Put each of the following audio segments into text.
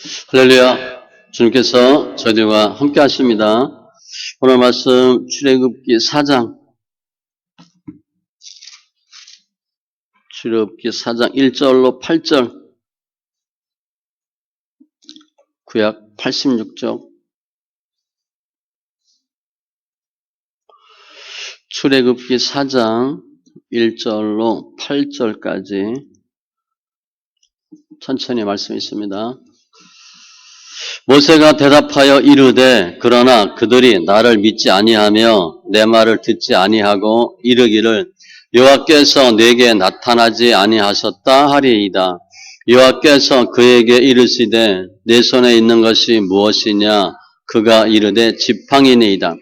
할렐루야. 주님께서 저희들과 함께 하십니다. 오늘 말씀 출애굽기 4장 1절로 8절, 구약 86쪽. 출애굽기 4장 1절로 8절까지 천천히 말씀이 있습니다. 모세가 대답하여 이르되 그러나 그들이 나를 믿지 아니하며 내 말을 듣지 아니하고 이르기를 여호와께서 내게 나타나지 아니하셨다 하리이다. 여호와께서 그에게 이르시되 내 손에 있는 것이 무엇이냐? 그가 이르되 지팡이니이다.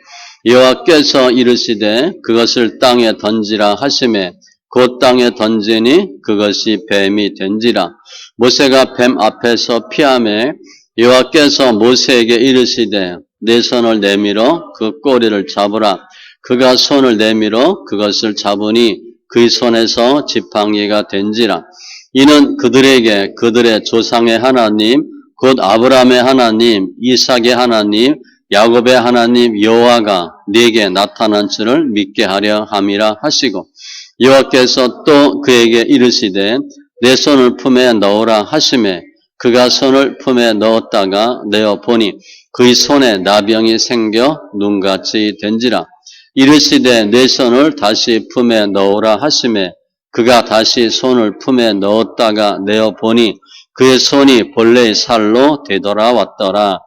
여호와께서 이르시되 그것을 땅에 던지라 하시매 곧 땅에 던지니 그것이 뱀이 된지라. 모세가 뱀 앞에서 피하매 여호와께서 모세에게 이르시되 내 손을 내밀어 그 꼬리를 잡으라. 그가 손을 내밀어 그것을 잡으니 그의 손에서 지팡이가 된지라. 이는 그들에게 그들의 조상의 하나님 곧 아브라함의 하나님, 이삭의 하나님, 야곱의 하나님 여호와가 네게 나타난 줄을 믿게 하려 함이라 하시고, 여호와께서 또 그에게 이르시되 내 손을 품에 넣으라 하시매 그가 손을 품에 넣었다가 내어 보니 그의 손에 나병이 생겨 눈같이 된지라. 이르시되 내 손을 다시 품에 넣으라 하시매 그가 다시 손을 품에 넣었다가 내어 보니 그의 손이 본래의 살로 되돌아왔더라.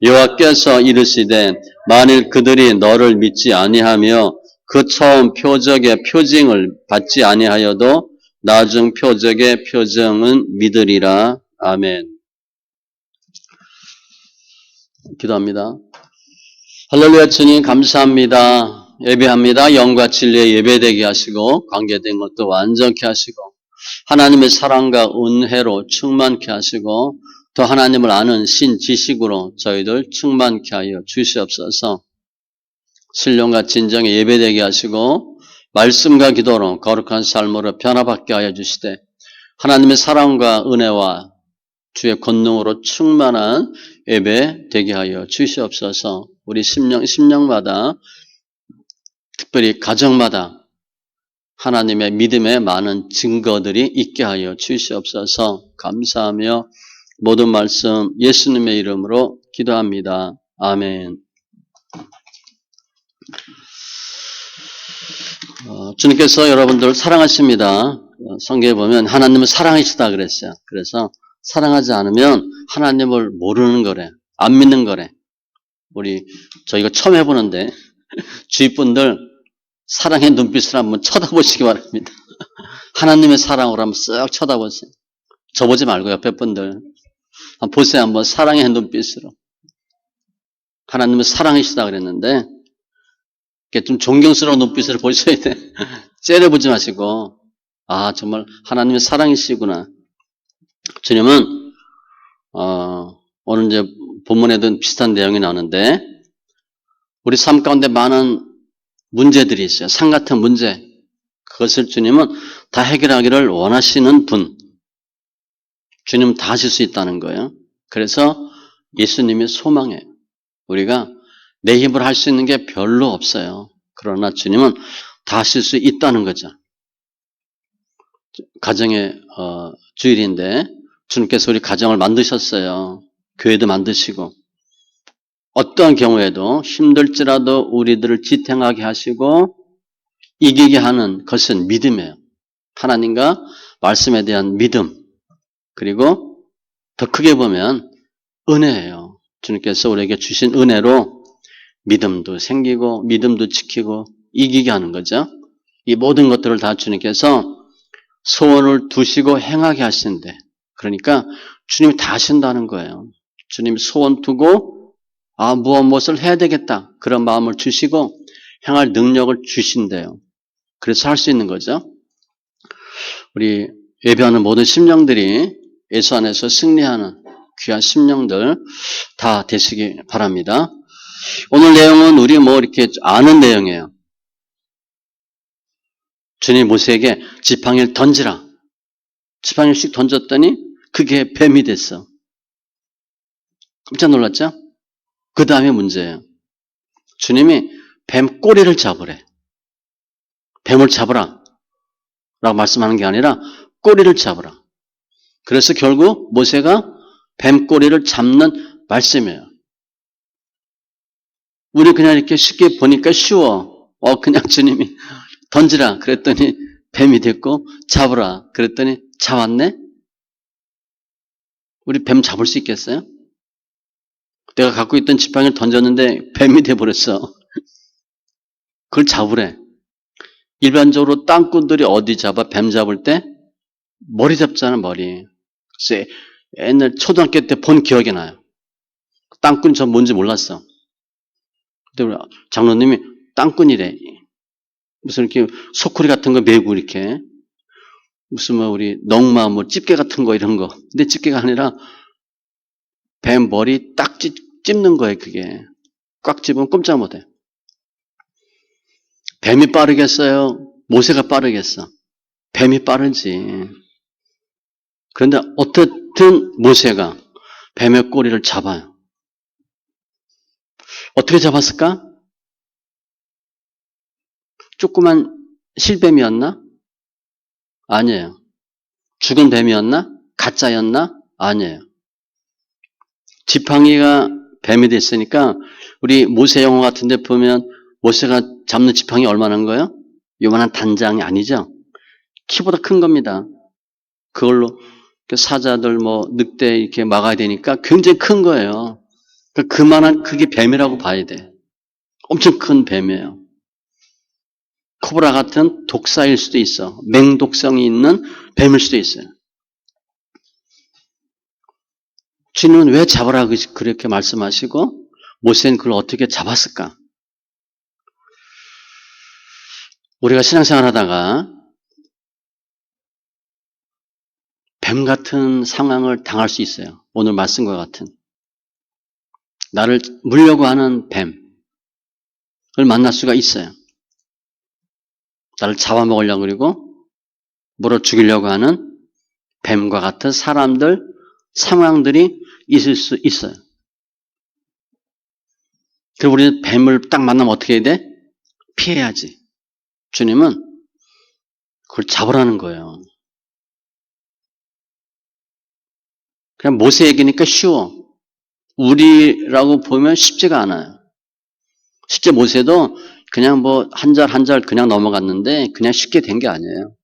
여호와께서 이르시되 만일 그들이 너를 믿지 아니하며 그 처음 표적의 표징을 받지 아니하여도 나중 표적의 표정은 믿으리라. 아멘. 기도합니다. 할렐루야. 주님 감사합니다. 예배합니다. 영과 진리에 예배되게 하시고 관계된 것도 완전케 하시고 하나님의 사랑과 은혜로 충만케 하시고 또 하나님을 아는 신지식으로 저희들 충만케 하여 주시옵소서. 신령과 진정에 예배되게 하시고 말씀과 기도로 거룩한 삶으로 변화받게 하여 주시되 하나님의 사랑과 은혜와 주의 권능으로 충만한 예배 되게 하여 주시옵소서. 우리 심령마다 특별히 가정마다 하나님의 믿음의 많은 증거들이 있게 하여 주시옵소서. 감사하며 모든 말씀 예수님의 이름으로 기도합니다. 아멘. 주님께서 여러분들 사랑하십니다. 성경에 보면 하나님은 사랑이시다 그랬어요. 그래서 사랑하지 않으면 하나님을 모르는 거래. 안 믿는 거래. 저희가 처음 해보는데 주위 분들 사랑의 눈빛을 한번 쳐다보시기 바랍니다. 하나님의 사랑으로 한번 쓱 쳐다보세요. 저 보지 말고 옆에 분들 한번 보세요. 한번 사랑의 눈빛으로. 하나님은 사랑이시다 그랬는데 좀 존경스러운 눈빛으로 보셔야 돼. 째려보지 마시고 정말 하나님의 사랑이시구나. 주님은 오늘 이제 본문에도 비슷한 내용이 나오는데 우리 삶 가운데 많은 문제들이 있어요. 산 같은 문제. 그것을 주님은 다 해결하기를 원하시는 분. 주님은 다 하실 수 있다는 거예요. 그래서 예수님이 소망해요. 우리가 내 힘으로 할 수 있는 게 별로 없어요. 그러나 주님은 다 하실 수 있다는 거죠. 가정의 주일인데 주님께서 우리 가정을 만드셨어요. 교회도 만드시고 어떠한 경우에도 힘들지라도 우리들을 지탱하게 하시고 이기게 하는 것은 믿음이에요. 하나님과 말씀에 대한 믿음, 그리고 더 크게 보면 은혜예요. 주님께서 우리에게 주신 은혜로 믿음도 생기고 믿음도 지키고 이기게 하는 거죠. 이 모든 것들을 다 주님께서 소원을 두시고 행하게 하시는데, 그러니까 주님이 다 하신다는 거예요. 주님 소원 두고 무엇을 해야 되겠다 그런 마음을 주시고 행할 능력을 주신대요. 그래서 할 수 있는 거죠. 우리 예배하는 모든 심령들이 예수 안에서 승리하는 귀한 심령들 다 되시기 바랍니다. 오늘 내용은 우리 이렇게 아는 내용이에요. 주님 모세에게 지팡이를 던지라. 지팡이를 씩 던졌더니 그게 뱀이 됐어. 깜짝 놀랐죠? 그 다음에 문제예요. 주님이 뱀 꼬리를 잡으래. 뱀을 잡으라 라고 말씀하는 게 아니라 꼬리를 잡으라. 그래서 결국 모세가 뱀 꼬리를 잡는 말씀이에요. 우리 그냥 이렇게 쉽게 보니까 쉬워. 그냥 주님이 던지라 그랬더니 뱀이 됐고 잡으라 그랬더니 잡았네? 우리 뱀 잡을 수 있겠어요? 내가 갖고 있던 지팡이를 던졌는데 뱀이 돼버렸어. 그걸 잡으래. 일반적으로 땅꾼들이 어디 잡아? 뱀 잡을 때? 머리 잡잖아, 머리. 글쎄, 옛날 초등학교 때 본 기억이 나요. 땅꾼 전 뭔지 몰랐어. 근데 우리 장로님이 땅꾼이래. 무슨 이렇게 소쿠리 같은 거 메고 이렇게. 무슨 뭐 우리 넝마 뭐 집게 같은 거 이런 거. 근데 집게가 아니라 뱀 머리 딱 찝는 거예요, 그게. 꽉 집으면 꼼짝 못 해. 뱀이 빠르겠어요? 모세가 빠르겠어? 뱀이 빠르지. 그런데 어떻든 모세가 뱀의 꼬리를 잡아요. 어떻게 잡았을까? 조그만 실뱀이었나? 아니에요. 죽은 뱀이었나? 가짜였나? 아니에요. 지팡이가 뱀이 됐으니까 우리 모세 영화 같은 데 보면 모세가 잡는 지팡이 얼마나 거예요? 요만한 단장이 아니죠? 키보다 큰 겁니다. 그걸로 사자들 뭐 늑대 이렇게 막아야 되니까 굉장히 큰 거예요. 그만한 그게 뱀이라고 봐야 돼. 엄청 큰 뱀이에요. 코브라 같은 독사일 수도 있어. 맹독성이 있는 뱀일 수도 있어요. 주님은 왜 잡으라 그렇게 말씀하시고 모세는 그걸 어떻게 잡았을까? 우리가 신앙생활 하다가 뱀 같은 상황을 당할 수 있어요. 오늘 말씀과 같은. 나를 물려고 하는 뱀을 만날 수가 있어요. 나를 잡아먹으려고 그러고 물어 죽이려고 하는 뱀과 같은 사람들, 상황들이 있을 수 있어요. 그리고 우리는 뱀을 딱 만나면 어떻게 해야 돼? 피해야지. 주님은 그걸 잡으라는 거예요. 그냥 모세 얘기니까 쉬워. 우리라고 보면 쉽지가 않아요. 실제 모세도 그냥 뭐 한 절 한 절 그냥 넘어갔는데 그냥 쉽게 된 게 아니에요.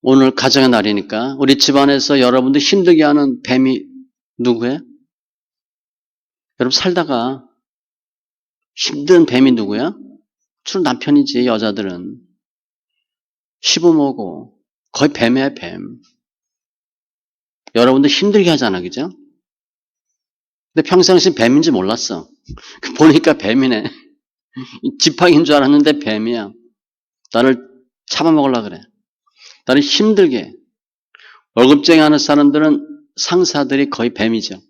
오늘 가정의 날이니까 우리 집안에서 여러분들 힘들게 하는 뱀이 누구예요? 여러분 살다가 힘든 뱀이 누구야? 주로 남편이지. 여자들은 시부모고 거의 뱀이야 뱀. 여러분들 힘들게 하잖아, 그죠? 근데 평상시 뱀인지 몰랐어. 보니까 뱀이네. 지팡이인 줄 알았는데 뱀이야. 나를 잡아먹으려고 그래. 나를 힘들게 해. 월급쟁이 하는 사람들은 상사들이 거의 뱀이죠.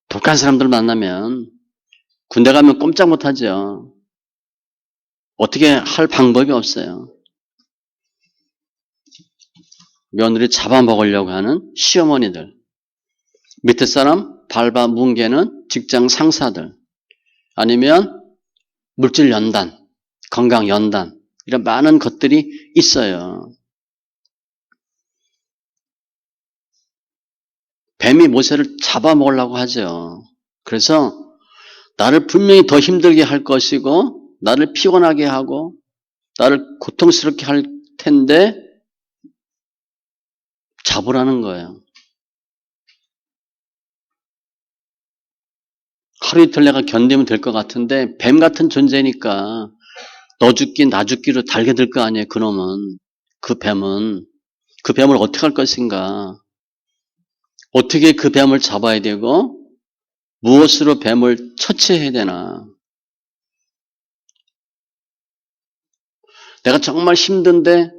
독한 사람들 만나면 군대 가면 꼼짝 못하죠. 어떻게 할 방법이 없어요. 며느리 잡아먹으려고 하는 시어머니들. 밑에 사람 밟아 뭉개는 직장 상사들. 아니면 물질 연단, 건강 연단. 이런 많은 것들이 있어요. 뱀이 모세를 잡아먹으려고 하죠. 그래서 나를 분명히 더 힘들게 할 것이고 나를 피곤하게 하고 나를 고통스럽게 할 텐데 잡으라는 거예요. 하루 이틀 내가 견디면 될 것 같은데 뱀 같은 존재니까 너 죽기 나 죽기로 달게 될 거 아니에요. 그놈은. 그 뱀은. 그 뱀을 어떻게 할 것인가. 어떻게 그 뱀을 잡아야 되고 무엇으로 뱀을 처치해야 되나. 내가 정말 힘든데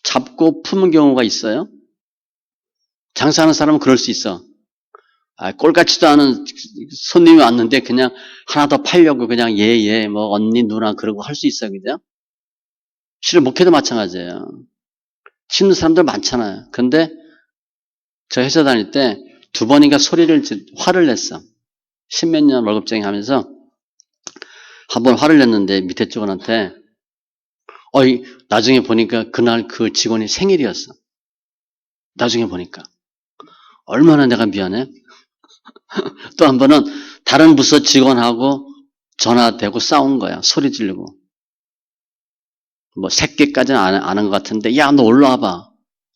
잡고 품은 경우가 있어요. 장사하는 사람은 그럴 수 있어. 꼴같지도 않은 손님이 왔는데 그냥 하나 더 팔려고 그냥 예, 뭐 언니 누나 그러고 할 수 있어요. 그죠? 실은 목회도 마찬가지예요. 힘든 사람들 많잖아요. 근데 저 회사 다닐 때 두 번인가 화를 냈어. 십몇 년 월급쟁이 하면서 한 번 화를 냈는데 밑에 직원한테 나중에 보니까 그날 그 직원이 생일이었어. 나중에 보니까 얼마나 내가 미안해. 또 한 번은 다른 부서 직원하고 전화대고 싸운 거야. 소리 지르고. 뭐 새끼까지는 안 한 것 같은데 야 너 올라와봐.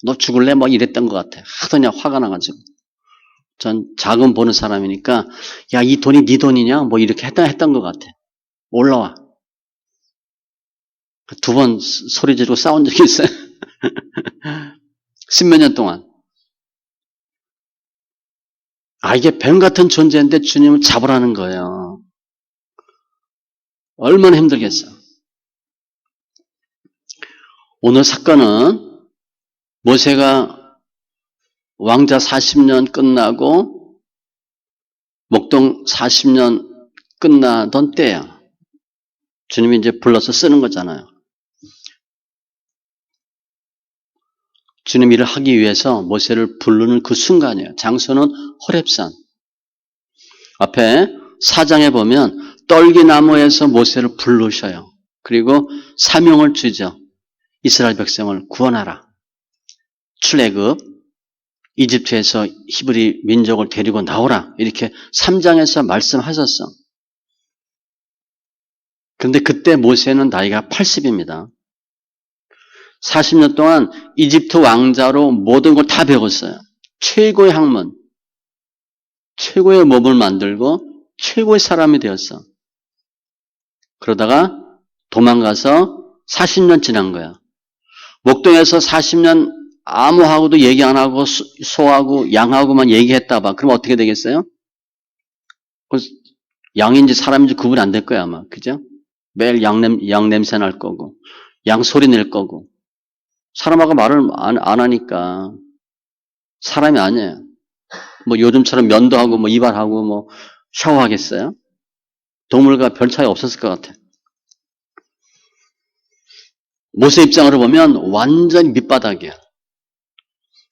너 죽을래? 뭐 이랬던 것 같아. 하도 그냥 화가 나가지고. 전 자금 버는 사람이니까 야 이 돈이 네 돈이냐? 뭐 이렇게 했던 것 같아. 올라와. 두 번 소리 지르고 싸운 적이 있어요. 십몇 년 동안. 이게 뱀 같은 존재인데 주님을 잡으라는 거예요. 얼마나 힘들겠어. 오늘 사건은 모세가 왕자 40년 끝나고 목동 40년 끝나던 때야. 주님이 이제 불러서 쓰는 거잖아요. 주님 일을 하기 위해서 모세를 부르는 그 순간이에요. 장소는 호렙산. 앞에 4장에 보면 떨기나무에서 모세를 부르셔요. 그리고 사명을 주죠. 이스라엘 백성을 구원하라. 출애굽, 이집트에서 히브리 민족을 데리고 나오라. 이렇게 3장에서 말씀하셨어. 그런데 그때 모세는 나이가 80입니다. 40년 동안 이집트 왕자로 모든 걸 다 배웠어요. 최고의 학문, 최고의 몸을 만들고 최고의 사람이 되었어. 그러다가 도망가서 40년 지난 거야. 목동에서 40년 아무하고도 얘기 안 하고 소하고 양하고만 얘기했다 봐. 그럼 어떻게 되겠어요? 양인지 사람인지 구분이 안 될 거야 아마. 그죠? 매일 양 냄새 날 거고 양 소리 낼 거고 사람하고 말을 안 하니까 사람이 아니에요. 뭐 요즘처럼 면도 하고 뭐 이발하고 뭐 샤워하겠어요? 동물과 별 차이 없었을 것 같아. 모세 입장으로 보면 완전히 밑바닥이야.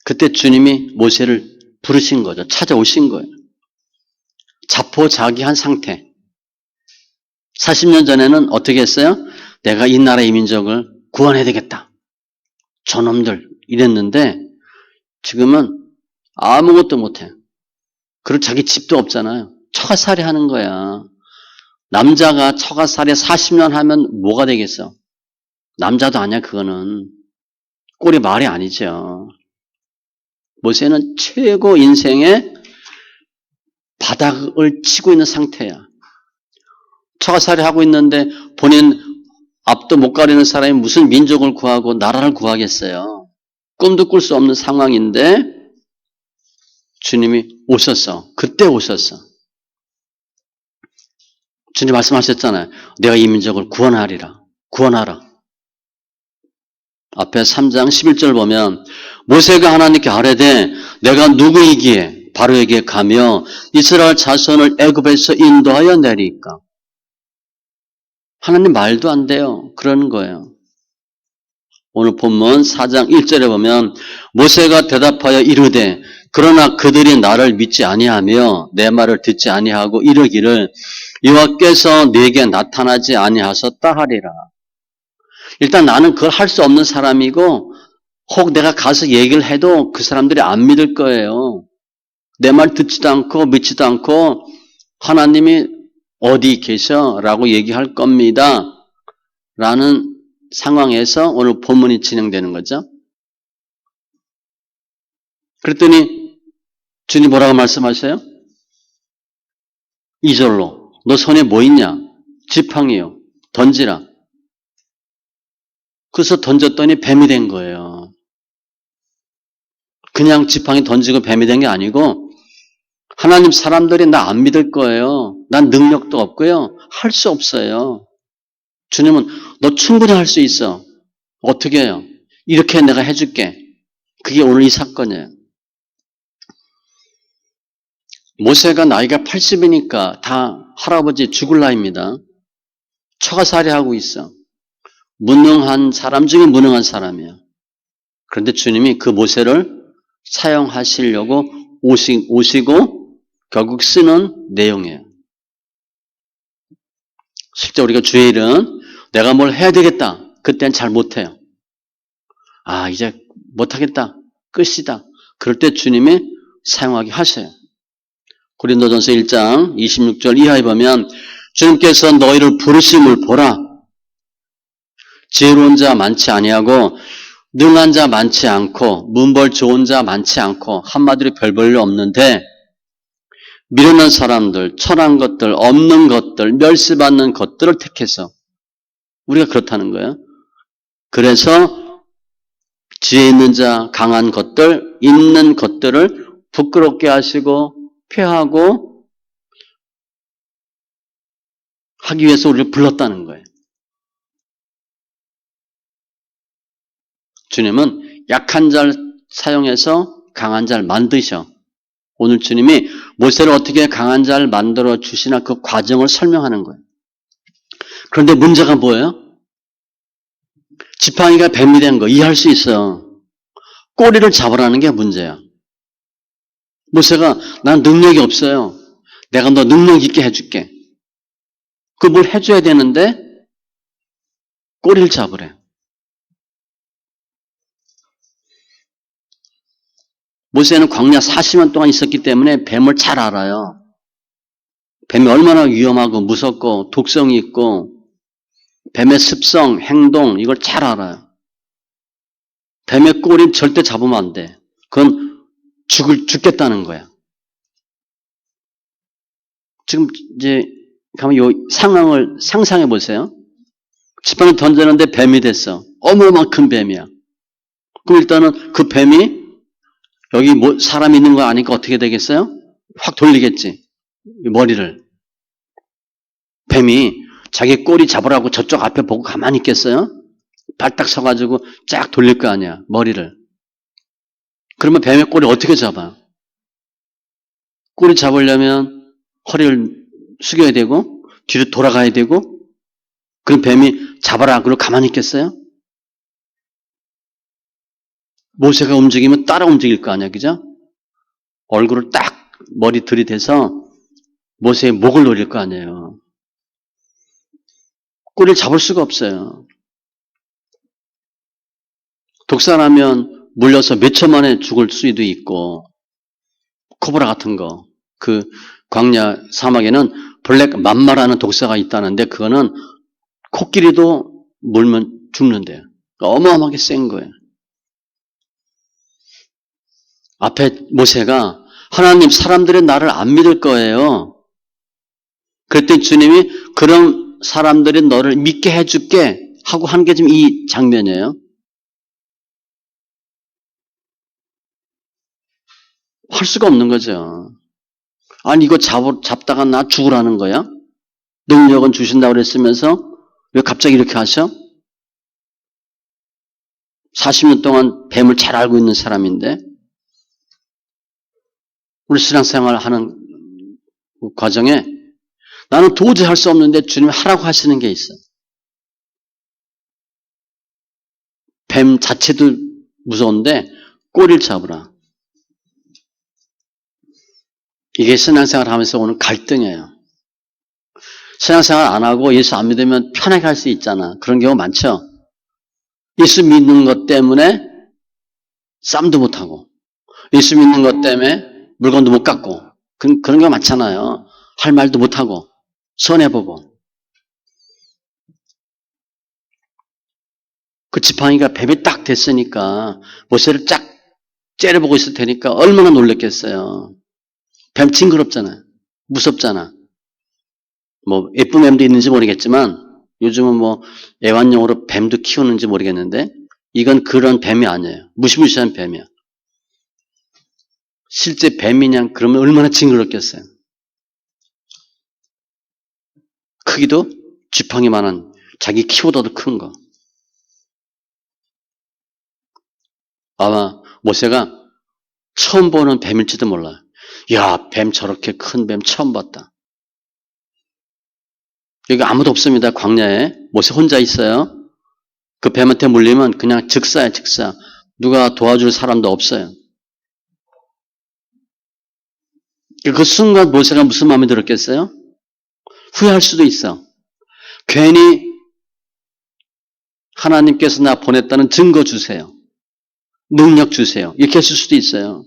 그때 주님이 모세를 부르신 거죠. 찾아오신 거예요. 자포자기한 상태. 40년 전에는 어떻게 했어요? 내가 이 나라 이 민족을 구원해야 되겠다. 저놈들 이랬는데 지금은 아무것도 못해. 그리고 자기 집도 없잖아요. 처가살이 하는 거야. 남자가 처가살이 40년 하면 뭐가 되겠어? 남자도 아니야 그거는. 꼴이 말이 아니죠. 모세는 최고 인생의 바닥을 치고 있는 상태야. 처가살이 하고 있는데 본인 앞도 못 가리는 사람이 무슨 민족을 구하고 나라를 구하겠어요. 꿈도 꿀 수 없는 상황인데 주님이 오셨어. 그때 오셨어. 주님 말씀하셨잖아요. 내가 이 민족을 구원하리라. 구원하라. 앞에 3장 11절 보면 모세가 하나님께 아뢰되 내가 누구이기에 바로에게 가며 이스라엘 자손을 애굽에서 인도하여 내리까. 하나님 말도 안 돼요. 그런 거예요. 오늘 본문 4장 1절에 보면 모세가 대답하여 이르되 그러나 그들이 나를 믿지 아니하며 내 말을 듣지 아니하고 이르기를 여호와께서 네게 나타나지 아니하셨다 하리라. 일단 나는 그걸 할 수 없는 사람이고 혹 내가 가서 얘기를 해도 그 사람들이 안 믿을 거예요. 내 말 듣지도 않고 믿지도 않고 하나님이 어디 계셔? 라고 얘기할 겁니다. 라는 상황에서 오늘 본문이 진행되는 거죠. 그랬더니 주님 뭐라고 말씀하세요? 2절로 너 손에 뭐 있냐? 지팡이요. 던지라. 그래서 던졌더니 뱀이 된 거예요. 그냥 지팡이 던지고 뱀이 된 게 아니고 하나님 사람들이 나 안 믿을 거예요. 난 능력도 없고요. 할 수 없어요. 주님은 너 충분히 할 수 있어. 어떻게 해요? 이렇게 내가 해줄게. 그게 오늘 이 사건이에요. 모세가 나이가 80이니까 다 할아버지 죽을 나이입니다. 처가살이 하고 있어. 무능한 사람 중에 무능한 사람이야. 그런데 주님이 그 모세를 사용하시려고 오시고 결국 쓰는 내용이에요. 실제 우리가 주의 일은 내가 뭘 해야 되겠다. 그때는 잘 못해요. 아, 이제 못하겠다. 끝이다. 그럴 때 주님이 사용하게 하셔요. 고린도전서 1장 26절 이하에 보면 주님께서 너희를 부르심을 보라. 지혜로운 자 많지 아니하고 능한 자 많지 않고 문벌 좋은 자 많지 않고 한마디로 별 볼 일 없는데 미련한 사람들, 천한 것들, 없는 것들, 멸시받는 것들을 택해서 우리가 그렇다는 거예요. 그래서 지혜 있는 자, 강한 것들, 있는 것들을 부끄럽게 하시고 폐하고 하기 위해서 우리를 불렀다는 거예요. 주님은 약한 자를 사용해서 강한 자를 만드셔. 오늘 주님이 모세를 어떻게 강한 자를 만들어 주시나 그 과정을 설명하는 거예요. 그런데 문제가 뭐예요? 지팡이가 뱀이 된 거 이해할 수 있어요. 꼬리를 잡으라는 게 문제야. 모세가 난 능력이 없어요. 내가 너 능력 있게 해줄게. 그 뭘 해줘야 되는데 꼬리를 잡으래. 모세는 광야 40년 동안 있었기 때문에 뱀을 잘 알아요. 뱀이 얼마나 위험하고 무섭고 독성이 있고 뱀의 습성, 행동 이걸 잘 알아요. 뱀의 꼬리 절대 잡으면 안 돼. 그건 죽겠다는 거야. 지금 이제 가면 요 상황을 상상해 보세요. 지팡이 던졌는데 뱀이 됐어. 어마어마한 큰 뱀이야. 그럼 일단은 그 뱀이 여기 뭐 사람이 있는 거 아니까 어떻게 되겠어요? 확 돌리겠지. 머리를. 뱀이 자기 꼬리 잡으라고 저쪽 앞에 보고 가만히 있겠어요? 발딱 서가지고 쫙 돌릴 거 아니야. 머리를. 그러면 뱀의 꼬리 어떻게 잡아? 꼬리 잡으려면 허리를 숙여야 되고 뒤로 돌아가야 되고 그럼 뱀이 잡아라 그러고 가만히 있겠어요? 모세가 움직이면 따라 움직일 거 아니야. 그죠? 얼굴을 딱 머리 들이대서 모세의 목을 노릴 거 아니에요. 꼬리를 잡을 수가 없어요. 독사라면 물려서 몇 초 만에 죽을 수도 있고 코브라 같은 거. 그 광야 사막에는 블랙 맘마라는 독사가 있다는데 그거는 코끼리도 물면 죽는데요. 어마어마하게 센 거예요. 앞에 모세가 하나님 사람들이 나를 안 믿을 거예요. 그때 주님이 그런 사람들이 너를 믿게 해줄게 하고 한 게 지금 이 장면이에요. 할 수가 없는 거죠. 아니 이거 잡다가 나 죽으라는 거야? 능력은 주신다고 그랬으면서 왜 갑자기 이렇게 하셔? 40년 동안 뱀을 잘 알고 있는 사람인데 우리 신앙생활 하는 과정에 나는 도저히 할 수 없는데 주님이 하라고 하시는 게 있어. 뱀 자체도 무서운데 꼬리를 잡으라. 이게 신앙생활 하면서 오는 갈등이에요. 신앙생활 안 하고 예수 안 믿으면 편하게 할 수 있잖아. 그런 경우 많죠. 예수 믿는 것 때문에 쌈도 못하고 예수 믿는 것 때문에 물건도 못 갖고 그런 경우 많잖아요. 할 말도 못하고 손해보고 그 지팡이가 뱀이 딱 됐으니까 모세를 쫙 째려보고 있을 테니까 얼마나 놀랬겠어요. 뱀 징그럽잖아. 무섭잖아. 뭐 예쁜 뱀도 있는지 모르겠지만 요즘은 뭐 애완용으로 뱀도 키우는지 모르겠는데 이건 그런 뱀이 아니에요. 무시무시한 뱀이야. 실제 뱀이냐 그러면 얼마나 징그럽겠어요. 크기도 지팡이만한 자기 키보다도 큰 거. 아마 모세가 처음 보는 뱀일지도 몰라요. 야, 뱀 저렇게 큰 뱀 처음 봤다. 여기 아무도 없습니다. 광야에. 모세 혼자 있어요. 그 뱀한테 물리면 그냥 즉사야, 즉사. 누가 도와줄 사람도 없어요. 그 순간 모세가 무슨 마음이 들었겠어요? 후회할 수도 있어. 괜히 하나님께서 나 보냈다는 증거 주세요. 능력 주세요. 이렇게 했을 수도 있어요.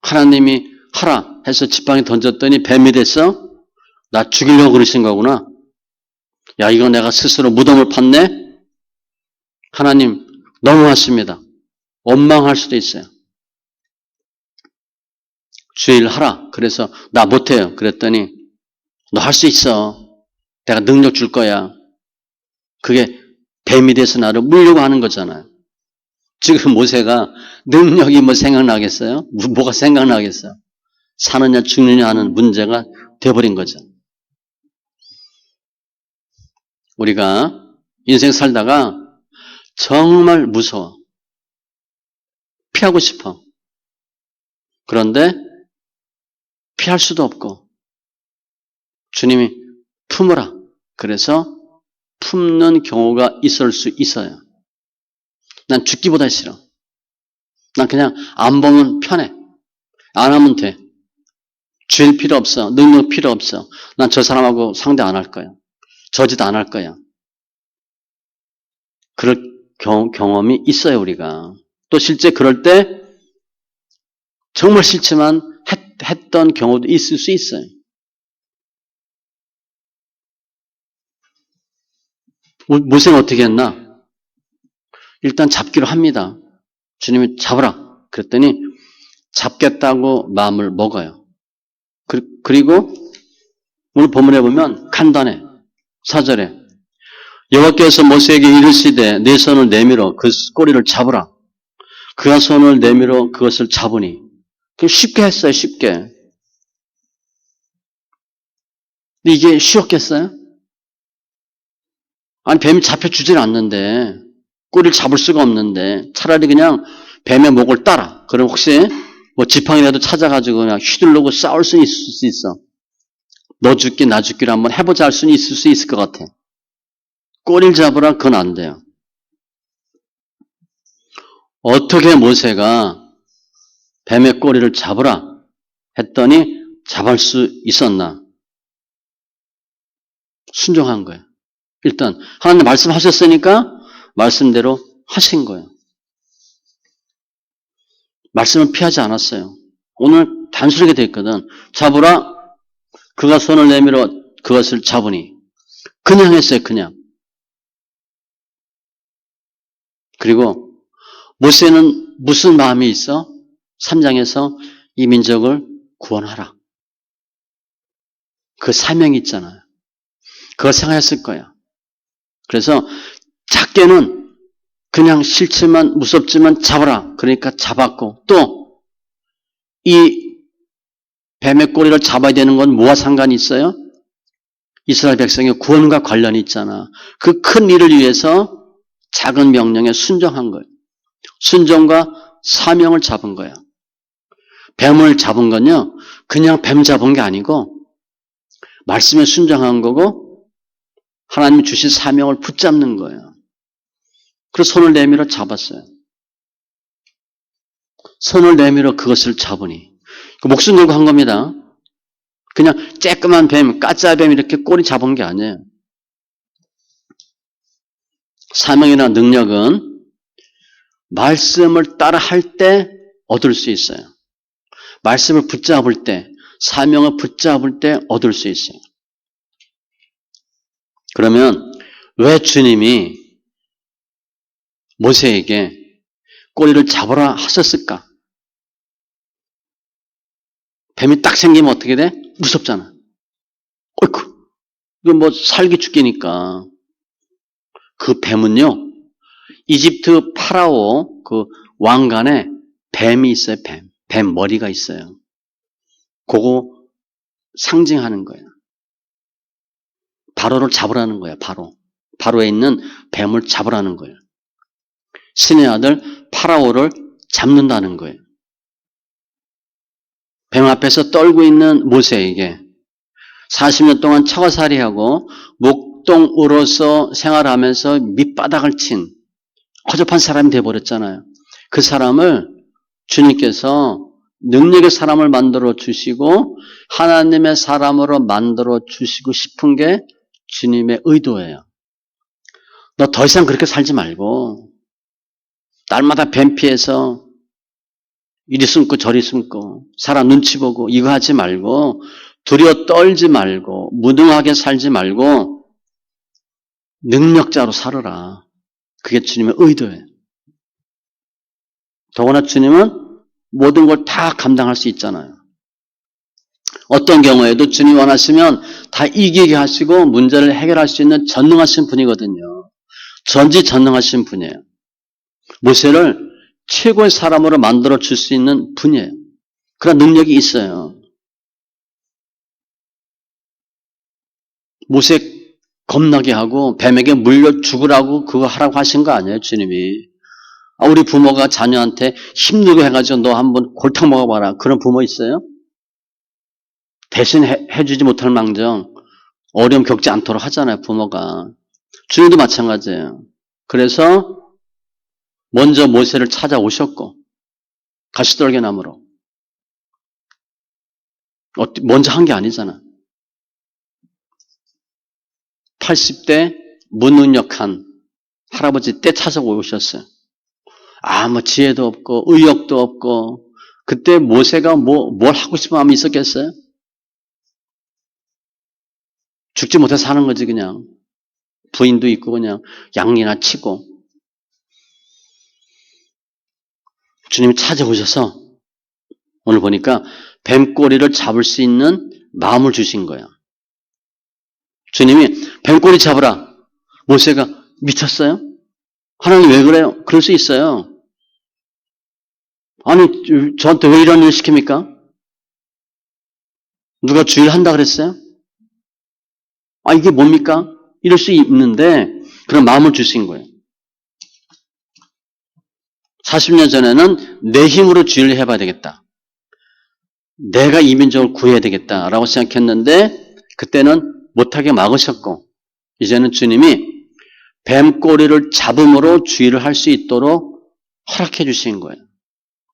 하나님이 하라 해서 지팡이 던졌더니 뱀이 됐어? 나 죽이려고 그러신 거구나. 야, 이거 내가 스스로 무덤을 팠네? 하나님, 너무하십니다. 원망할 수도 있어요. 주일 하라. 그래서 나 못해요. 그랬더니 너 할 수 있어. 내가 능력 줄 거야. 그게 뱀이 돼서 나를 물려고 하는 거잖아요. 지금 모세가 능력이 뭐 생각나겠어요? 뭐가 생각나겠어요? 사느냐 죽느냐 하는 문제가 돼버린 거죠. 우리가 인생 살다가 정말 무서워. 피하고 싶어. 그런데 피할 수도 없고 주님이 품으라. 그래서 품는 경우가 있을 수 있어요. 난 죽기보다 싫어. 난 그냥 안 보면 편해. 안 하면 돼. 죄일 필요 없어. 능력 필요 없어. 난 저 사람하고 상대 안 할 거야. 저 짓 안 할 거야. 그럴 경험이 있어요, 우리가. 또 실제 그럴 때 정말 싫지만 했던 경우도 있을 수 있어요. 모세는 어떻게 했나? 일단 잡기로 합니다. 주님이 잡으라. 그랬더니 잡겠다고 마음을 먹어요. 그리고 오늘 본문에 보면 간단해. 4절에 여호와께서 모세에게 이르시되 내 손을 내밀어 그 꼬리를 잡으라. 그가 손을 내밀어 그것을 잡으니. 쉽게 했어요. 쉽게. 근데 이게 쉬웠겠어요? 아니 뱀이 잡혀주질 않는데 꼬리를 잡을 수가 없는데 차라리 그냥 뱀의 목을 따라. 그럼 혹시 뭐 지팡이라도 찾아가지고 그냥 휘두르고 싸울 수 있을 수 있어. 너 죽기 나 죽기를 한번 해보자 할 수는 있을 수 있을 것 같아. 꼬리를 잡으라 그건 안 돼요. 어떻게 모세가 뱀의 꼬리를 잡으라 했더니 잡을 수 있었나? 순종한 거예요. 일단 하나님 말씀하셨으니까 말씀대로 하신 거예요. 말씀을 피하지 않았어요. 오늘 단순하게 되어 있거든. 잡으라. 그가 손을 내밀어 그것을 잡으니. 그냥 했어요. 그냥. 그리고 모세는 무슨 마음이 있어? 3장에서 이 민족을 구원하라. 그 사명이 있잖아요. 그걸 생각했을 거야. 그래서 작게는 그냥 싫지만 무섭지만 잡아라. 그러니까 잡았고 또 이 뱀의 꼬리를 잡아야 되는 건 뭐와 상관이 있어요? 이스라엘 백성의 구원과 관련이 있잖아. 그 큰 일을 위해서 작은 명령에 순종한 거예요. 순종과 사명을 잡은 거예요. 뱀을 잡은 건요. 그냥 뱀 잡은 게 아니고 말씀에 순종한 거고 하나님이 주신 사명을 붙잡는 거예요. 그래서 손을 내밀어 잡았어요. 손을 내밀어 그것을 잡으니. 목숨 걸고 한 겁니다. 그냥 쬐끄만 뱀, 까짜뱀 이렇게 꼬리 잡은 게 아니에요. 사명이나 능력은 말씀을 따라 할 때 얻을 수 있어요. 말씀을 붙잡을 때, 사명을 붙잡을 때 얻을 수 있어요. 그러면 왜 주님이 모세에게 꼬리를 잡으라 하셨을까? 뱀이 딱 생기면 어떻게 돼? 무섭잖아. 어이쿠, 이거 뭐 살기 죽기니까. 그 뱀은요, 이집트 파라오 그 왕관에 뱀이 있어요, 뱀. 뱀 머리가 있어요. 그거 상징하는 거예요. 바로를 잡으라는 거예요, 바로. 바로에 있는 뱀을 잡으라는 거예요. 신의 아들 파라오를 잡는다는 거예요. 뱀 앞에서 떨고 있는 모세에게 40년 동안 처가살이하고 목동으로서 생활하면서 밑바닥을 친 허접한 사람이 되어버렸잖아요. 그 사람을 주님께서 능력의 사람을 만들어 주시고 하나님의 사람으로 만들어 주시고 싶은 게 주님의 의도예요. 너 더 이상 그렇게 살지 말고 날마다 뱀 피해서 이리 숨고 저리 숨고 사람 눈치 보고 이거 하지 말고 두려워 떨지 말고 무능하게 살지 말고 능력자로 살아라. 그게 주님의 의도예요. 더구나 주님은 모든 걸 다 감당할 수 있잖아요. 어떤 경우에도 주님 원하시면 다 이기게 하시고 문제를 해결할 수 있는 전능하신 분이거든요. 전지전능하신 분이에요. 모세를 최고의 사람으로 만들어 줄 수 있는 분이에요. 그런 능력이 있어요. 모세 겁나게 하고 뱀에게 물려 죽으라고 그거 하라고 하신 거 아니에요, 주님이. 우리 부모가 자녀한테 힘들게 해가지고 너 한번 골탕 먹어봐라. 그런 부모 있어요? 대신 해주지 못할 망정 어려움 겪지 않도록 하잖아요, 부모가. 주님도 마찬가지예요. 그래서 먼저 모세를 찾아오셨고 가시떨기나무로 먼저 한 게 아니잖아. 80대 무능력한 할아버지 때 찾아오셨어요. 뭐 지혜도 없고 의욕도 없고 그때 모세가 뭘 하고 싶은 마음이 있었겠어요? 죽지 못해 사는 거지 그냥. 부인도 있고 그냥 양이나 치고. 주님이 찾아오셔서 오늘 보니까 뱀꼬리를 잡을 수 있는 마음을 주신 거예요. 주님이 뱀꼬리 잡으라. 모세가 미쳤어요? 하나님 왜 그래요? 그럴 수 있어요. 아니 저한테 왜 이런 일 시킵니까? 누가 주일 한다 그랬어요? 이게 뭡니까? 이럴 수 있는데 그런 마음을 주신 거예요. 40년 전에는 내 힘으로 주일을 해봐야 되겠다. 내가 이 민족을 구해야 되겠다라고 생각했는데 그때는 못하게 막으셨고 이제는 주님이 뱀꼬리를 잡음으로 주의를 할 수 있도록 허락해 주신 거예요.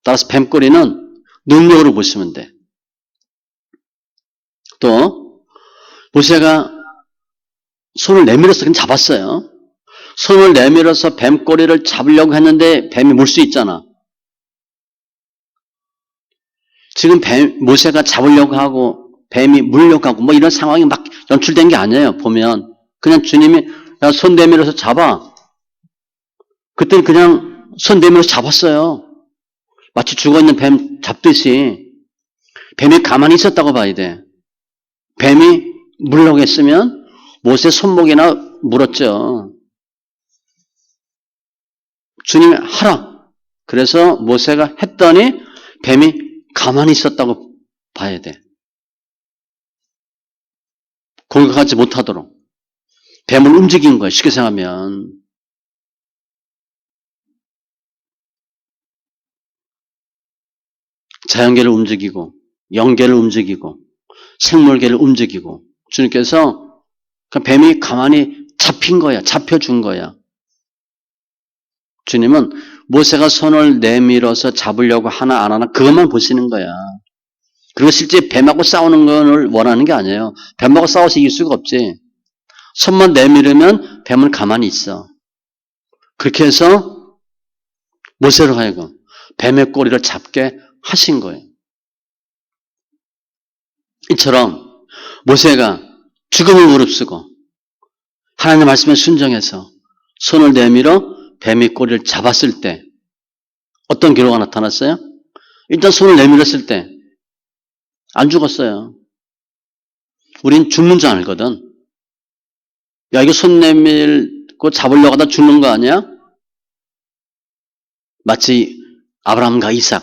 따라서 뱀꼬리는 능력으로 보시면 돼. 또 모세가 손을 내밀어서 그냥 잡았어요. 손을 내밀어서 뱀꼬리를 잡으려고 했는데 뱀이 물 수 있잖아. 지금 모세가 잡으려고 하고 뱀이 물려고 하고 이런 상황이 막 연출된 게 아니에요. 보면 그냥 주님이 야, 손 내밀어서 잡아. 그때는 그냥 손 내밀어서 잡았어요. 마치 죽어있는 뱀 잡듯이. 뱀이 가만히 있었다고 봐야 돼. 뱀이 물려고 했으면 모세 손목이나 물었죠. 주님이 하라. 그래서 모세가 했더니 뱀이 가만히 있었다고 봐야 돼. 공격하지 못하도록. 뱀을 움직인 거예요. 쉽게 생각하면. 자연계를 움직이고 영계를 움직이고 생물계를 움직이고 주님께서 그 뱀이 가만히 잡힌 거야. 잡혀준 거야. 주님은 모세가 손을 내밀어서 잡으려고 하나 안 하나 그것만 보시는 거야. 그리고 실제 뱀하고 싸우는 걸 원하는 게 아니에요. 뱀하고 싸워서 이길 수가 없지. 손만 내밀으면 뱀은 가만히 있어. 그렇게 해서 모세로 하여금 뱀의 꼬리를 잡게 하신 거예요. 이처럼 모세가 죽음을 무릅쓰고 하나님의 말씀에 순종해서 손을 내밀어 뱀의 꼬리를 잡았을 때 어떤 결과가 나타났어요? 일단 손을 내밀었을 때 안 죽었어요. 우린 죽는 줄 알거든. 야, 이거 손 내밀고 잡으려고 하다 죽는 거 아니야? 마치 아브라함과 이삭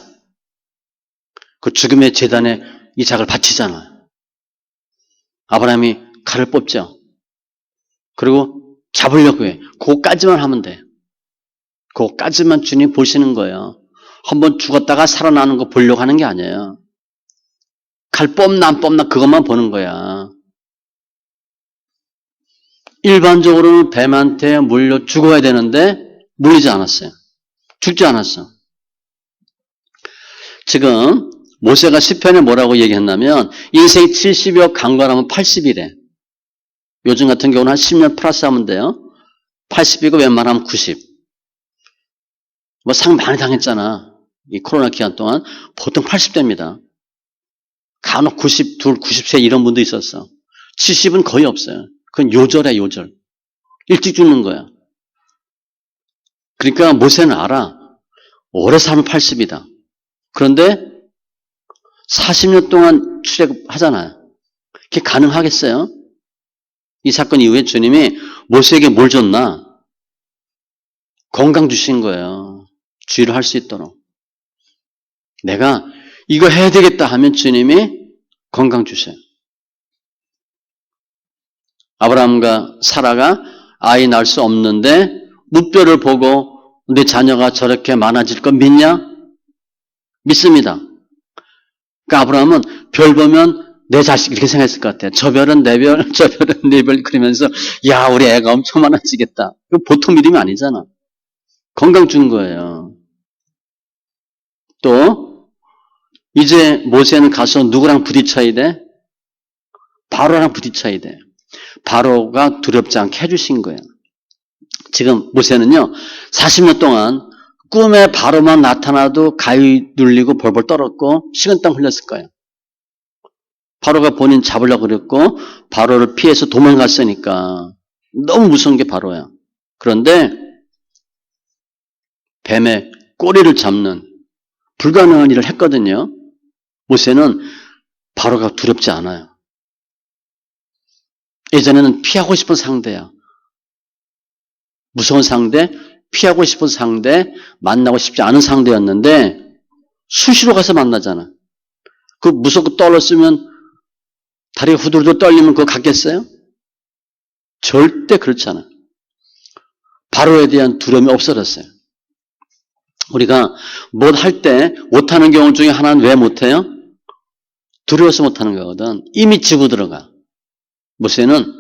그 죽음의 제단에 이삭을 바치잖아요. 아브라함이 칼을 뽑죠. 그리고 잡으려고 해. 그거까지만 하면 돼. 그거까지만 주님 보시는 거예요. 한번 죽었다가 살아나는 거 보려고 하는 게 아니에요. 칼 뽑나 안 뽑나 그것만 보는 거야. 일반적으로는 뱀한테 물려 죽어야 되는데 물리지 않았어요. 죽지 않았어. 지금 모세가 시편에 뭐라고 얘기했냐면 인생이 70이요 강건하면 80이래. 요즘 같은 경우는 한 10년 플러스 하면 돼요. 80이고 웬만하면 90. 뭐 상 많이 당했잖아. 이 코로나 기간 동안 보통 80대입니다. 간혹 92, 90세 이런 분도 있었어. 70은 거의 없어요. 그건 요절이야, 요절. 일찍 죽는 거야. 그러니까 모세는 알아. 오래 살면 80이다. 그런데 40년 동안 출애굽하잖아요. 그게 가능하겠어요? 이 사건 이후에 주님이 모세에게 뭘 줬나? 건강 주신 거예요. 주의를 할 수 있도록. 내가 이거 해야 되겠다 하면 주님이 건강 주셔요. 아브라함과 사라가 아이 낳을 수 없는데 무뼈를 보고 내 자녀가 저렇게 많아질 거 믿냐? 믿습니다. 그러니까 아브라함은 별 보면 내 자식 이렇게 생각했을 것 같아요. 저 별은 내 별, 저 별은 내 별 그러면서 야 우리 애가 엄청 많아지겠다. 이거 보통 믿음이 아니잖아. 건강 준 거예요. 또 이제 모세는 가서 누구랑 부딪혀야 돼? 바로랑 부딪혀야 돼. 바로가 두렵지 않게 해주신 거예요. 지금 모세는요 40년 동안 꿈에 바로만 나타나도 가위 눌리고 벌벌 떨었고 식은땀 흘렸을 거예요. 바로가 본인 잡으려고 그랬고 바로를 피해서 도망갔으니까 너무 무서운 게 바로야. 그런데 뱀의 꼬리를 잡는 불가능한 일을 했거든요. 모세는 바로가 두렵지 않아요. 예전에는 피하고 싶은 상대야. 무서운 상대, 피하고 싶은 상대, 만나고 싶지 않은 상대였는데 수시로 가서 만나잖아. 그 무섭고 떨었으면 다리가 후들후들 떨리면 그거 갔겠어요? 절대 그렇지 않아. 바로에 대한 두려움이 없어졌어요. 우리가 뭘 할 때 못하는 경우 중에 하나는 왜 못해요? 두려워서 못하는 거거든. 이미 지고 들어가. 모세는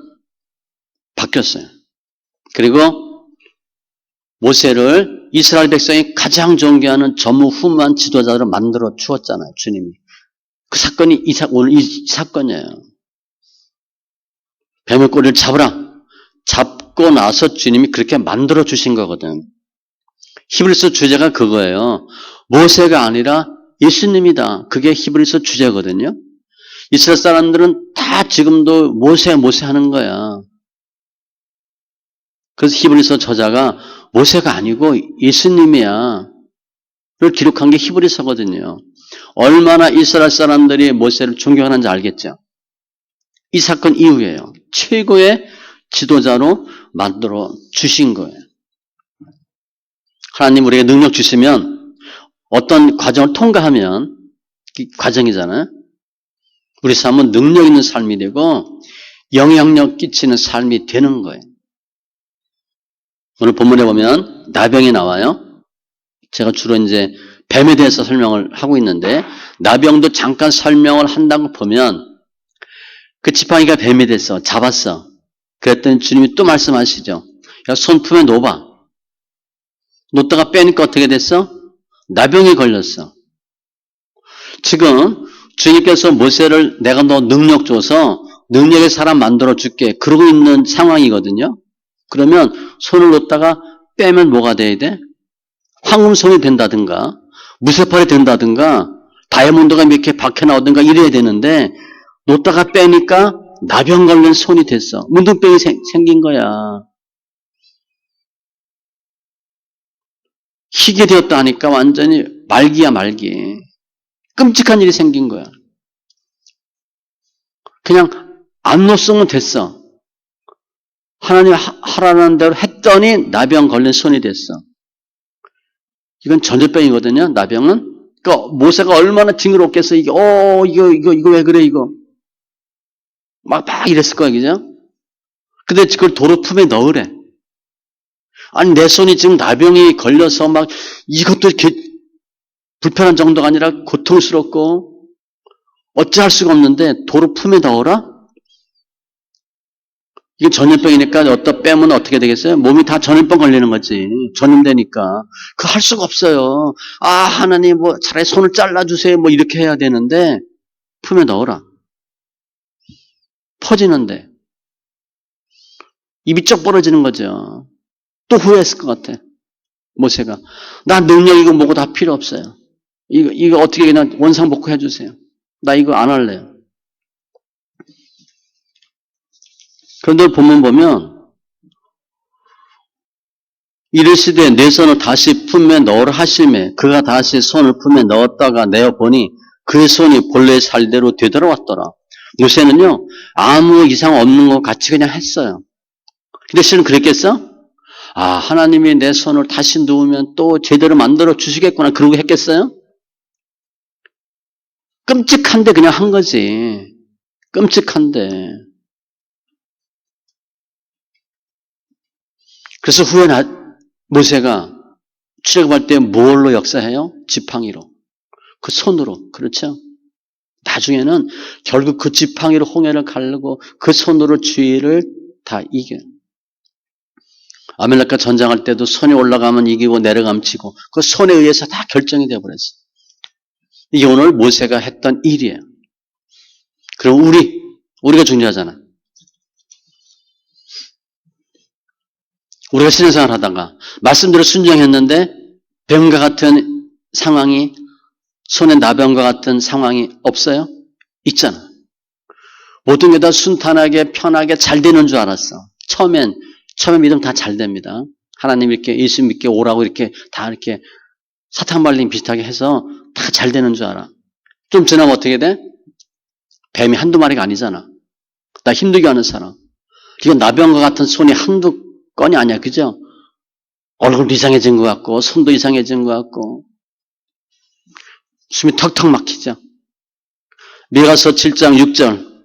바뀌었어요. 그리고 모세를 이스라엘 백성이 가장 존경하는 전무후무한 지도자로 만들어 주었잖아요. 주님이. 그 사건이 오늘 이 사건이에요. 뱀의 꼬리를 잡으라. 잡고 나서 주님이 그렇게 만들어 주신 거거든. 히브리서 주제가 그거예요. 모세가 아니라 예수님이다. 그게 히브리서 주제거든요. 이스라엘 사람들은 다 지금도 모세 하는 거야. 그래서 히브리서 저자가 모세가 아니고 예수님이야. 를 기록한 게 히브리서거든요. 얼마나 이스라엘 사람들이 모세를 존경하는지 알겠죠? 이 사건 이후에요. 최고의 지도자로 만들어 주신 거예요. 하나님 우리에게 능력 주시면 어떤 과정을 통과하면 과정이잖아요. 우리 삶은 능력 있는 삶이 되고 영향력 끼치는 삶이 되는 거예요. 오늘 본문에 보면 나병이 나와요. 제가 주로 이제 뱀에 대해서 설명을 하고 있는데 나병도 잠깐 설명을 한다고 보면 그 지팡이가 뱀이 됐어. 잡았어. 그랬더니 주님이 또 말씀하시죠. 야, 손 품에 놓아봐. 놓다가 빼니까 어떻게 됐어? 나병이 걸렸어. 지금 주님께서 모세를 내가 너 능력 줘서 능력의 사람 만들어 줄게. 그러고 있는 상황이거든요. 그러면 손을 놓다가 빼면 뭐가 돼야 돼? 황금손이 된다든가 무쇠팔이 된다든가 다이아몬드가 몇 개 박혀 나오든가 이래야 되는데 놓다가 빼니까 나병 걸린 손이 됐어. 문둥병이 생긴 거야. 희게 되었다 하니까 완전히 말기야 말기. 끔찍한 일이 생긴 거야. 그냥 안 놓으면 됐어. 하나님 하라는 대로 했더니 나병 걸린 손이 됐어. 이건 전염병이거든요. 나병은. 그러니까 모세가 얼마나 징그럽겠어. 이게 이거 왜 그래 이거. 막 이랬을 거야, 그죠? 근데 그걸 도로 품에 넣으래. 아니 내 손이 지금 나병이 걸려서 막 이것도 이렇게 불편한 정도가 아니라 고통스럽고 어찌할 수가 없는데 도로 품에 넣어라? 이게 전염병이니까 어떤 빼면 어떻게 되겠어요? 몸이 다 전염병 걸리는 거지. 전염되니까. 그거 할 수가 없어요. 아, 하나님 뭐 차라리 손을 잘라주세요. 뭐 이렇게 해야 되는데 품에 넣어라. 퍼지는데. 입이 쩍 벌어지는 거죠. 또 후회했을 것 같아. 모세가. 나 능력이고 뭐고 다 필요 없어요. 이거 어떻게 그냥 원상복구 해주세요. 나 이거 안 할래요. 그런데 본문 보면 이르시되 내 손을 다시 품에 넣으라 하심에 그가 다시 손을 품에 넣었다가 내어보니 그 손이 본래 살대로 되돌아왔더라. 모세는요 아무 이상 없는 것 같이 그냥 했어요. 근데 실은 그랬겠어? 아, 하나님이 내 손을 다시 놓으면 또 제대로 만들어 주시겠구나 그러고 했겠어요? 끔찍한데 그냥 한 거지. 끔찍한데. 그래서 후에 모세가 출애굽할 때 뭘로 역사해요? 지팡이로. 그 손으로. 그렇죠? 나중에는 결국 그 지팡이로 홍해를 가르고 그 손으로 주의를 다 이겨. 아멜렉과 전장할 때도 손이 올라가면 이기고 내려가면 지고 그 손에 의해서 다 결정이 되어버렸어요. 이게 오늘 모세가 했던 일이에요. 그럼 우리가 중요하잖아. 우리가 신앙생활 하다가 말씀대로 순종했는데 뱀과 같은 상황이 손에 나병과 같은 상황이 없어요? 있잖아. 모든 게 다 순탄하게 편하게 잘 되는 줄 알았어. 처음에 믿으면 다 잘 됩니다. 하나님 이렇게 예수 믿게 오라고 이렇게 다 이렇게 사탕 발림 비슷하게 해서 다 잘 되는 줄 알아. 좀 지나면 어떻게 돼? 뱀이 한두 마리가 아니잖아. 나 힘들게 하는 사람. 이건 나병과 같은 손이 한두 건이 아니야. 그죠? 얼굴도 이상해진 것 같고 손도 이상해진 것 같고 숨이 턱턱 막히죠. 미가서 7장 6절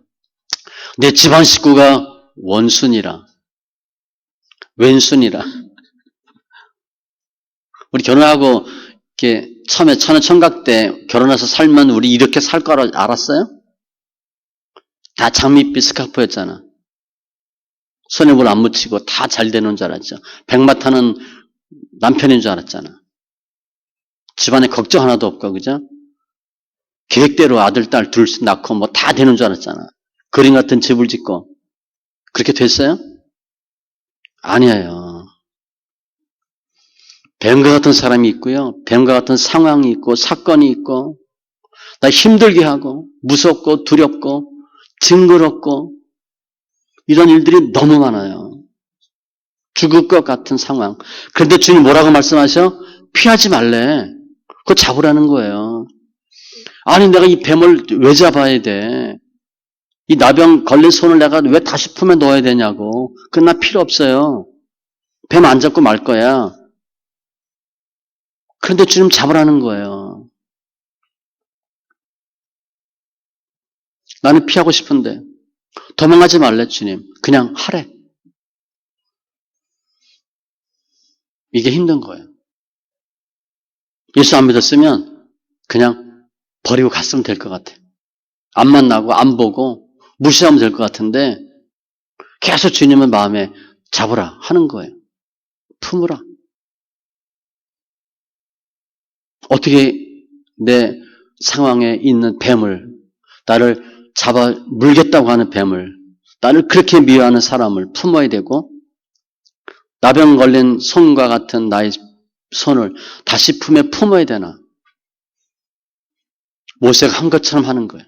내 집안 식구가 원순이라 왼순이라 우리 결혼하고 이렇게 처음에 천하청각 때 결혼해서 살면 우리 이렇게 살 거라 알았어요? 다 장밋빛 스카프였잖아. 손에 물 안 묻히고 다 잘 되는 줄 알았죠. 백마 타는 남편인 줄 알았잖아. 집안에 걱정 하나도 없고 그죠? 계획대로 아들, 딸 둘 낳고 뭐 다 되는 줄 알았잖아. 그림 같은 집을 짓고. 그렇게 됐어요? 아니에요. 뱀과 같은 사람이 있고요. 뱀과 같은 상황이 있고 사건이 있고 나 힘들게 하고 무섭고 두렵고 징그럽고 이런 일들이 너무 많아요. 죽을 것 같은 상황. 그런데 주님 뭐라고 말씀하셔? 피하지 말래. 그거 잡으라는 거예요. 아니 내가 이 뱀을 왜 잡아야 돼? 이 나병 걸린 손을 내가 왜 다시 품에 넣어야 되냐고. 그건 나 필요 없어요. 뱀 안 잡고 말 거야. 그런데 주님 잡으라는 거예요. 나는 피하고 싶은데 도망가지 말래 주님. 그냥 하래. 이게 힘든 거예요. 예수 안 믿었으면 그냥 버리고 갔으면 될 것 같아. 안 만나고 안 보고 무시하면 될 것 같은데 계속 주님은 마음에 잡으라 하는 거예요. 품으라. 어떻게 내 상황에 있는 뱀을 나를 잡아 물겠다고 하는 뱀을 나를 그렇게 미워하는 사람을 품어야 되고 나병 걸린 손과 같은 나의 손을 다시 품에 품어야 되나? 모세가 한 것처럼 하는 거예요.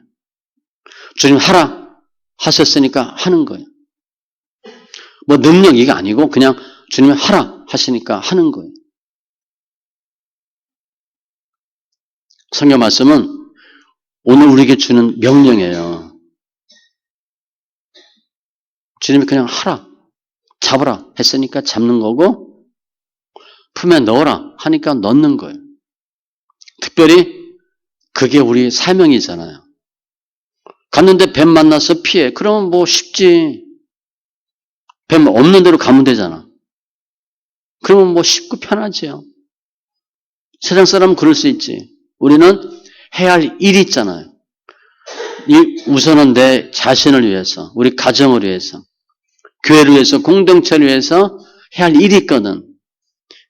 주님 하라 하셨으니까 하는 거예요. 뭐 능력 이게 아니고 그냥 주님이 하라 하시니까 하는 거예요. 성경 말씀은 오늘 우리에게 주는 명령이에요. 주님이 그냥 하라, 잡으라 했으니까 잡는 거고 품에 넣어라 하니까 넣는 거예요. 특별히 그게 우리 사명이잖아요. 갔는데 뱀 만나서 피해. 그러면 뭐 쉽지. 뱀 없는 대로 가면 되잖아. 그러면 뭐 쉽고 편하지요. 세상 사람은 그럴 수 있지. 우리는 해야 할 일이 있잖아요. 우선은 내 자신을 위해서, 우리 가정을 위해서, 교회를 위해서, 공동체를 위해서 해야 할 일이 있거든.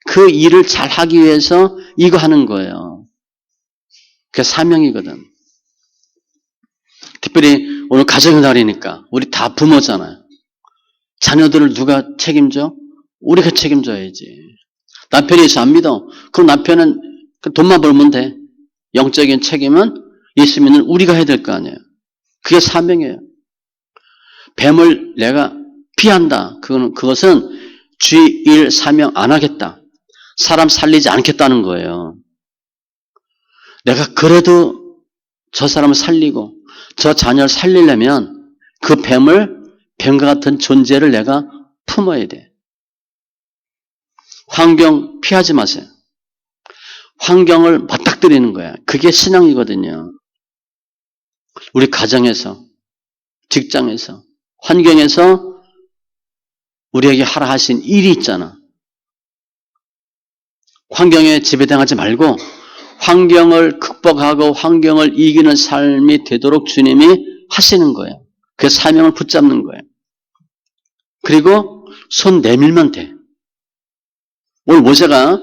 그 일을 잘 하기 위해서 이거 하는 거예요. 그게 사명이거든. 특별히 오늘 가정의 날이니까 우리 다 부모잖아요. 자녀들을 누가 책임져? 우리가 책임져야지. 남편이 있어 안 믿어. 그럼 남편은 돈만 벌면 돼. 영적인 책임은 있으면 우리가 해야 될 거 아니에요. 그게 사명이에요. 뱀을 내가 피한다. 그것은 주의 일 사명 안 하겠다. 사람 살리지 않겠다는 거예요. 내가 그래도 저 사람을 살리고 저 자녀를 살리려면 그 뱀과 같은 존재를 내가 품어야 돼. 환경 피하지 마세요. 환경을 맞닥뜨리는 거야. 그게 신앙이거든요. 우리 가정에서, 직장에서, 환경에서 우리에게 하라 하신 일이 있잖아. 환경에 지배당하지 말고 환경을 극복하고 환경을 이기는 삶이 되도록 주님이 하시는 거예요. 그 사명을 붙잡는 거예요. 그리고 손 내밀면 돼. 오늘 모세가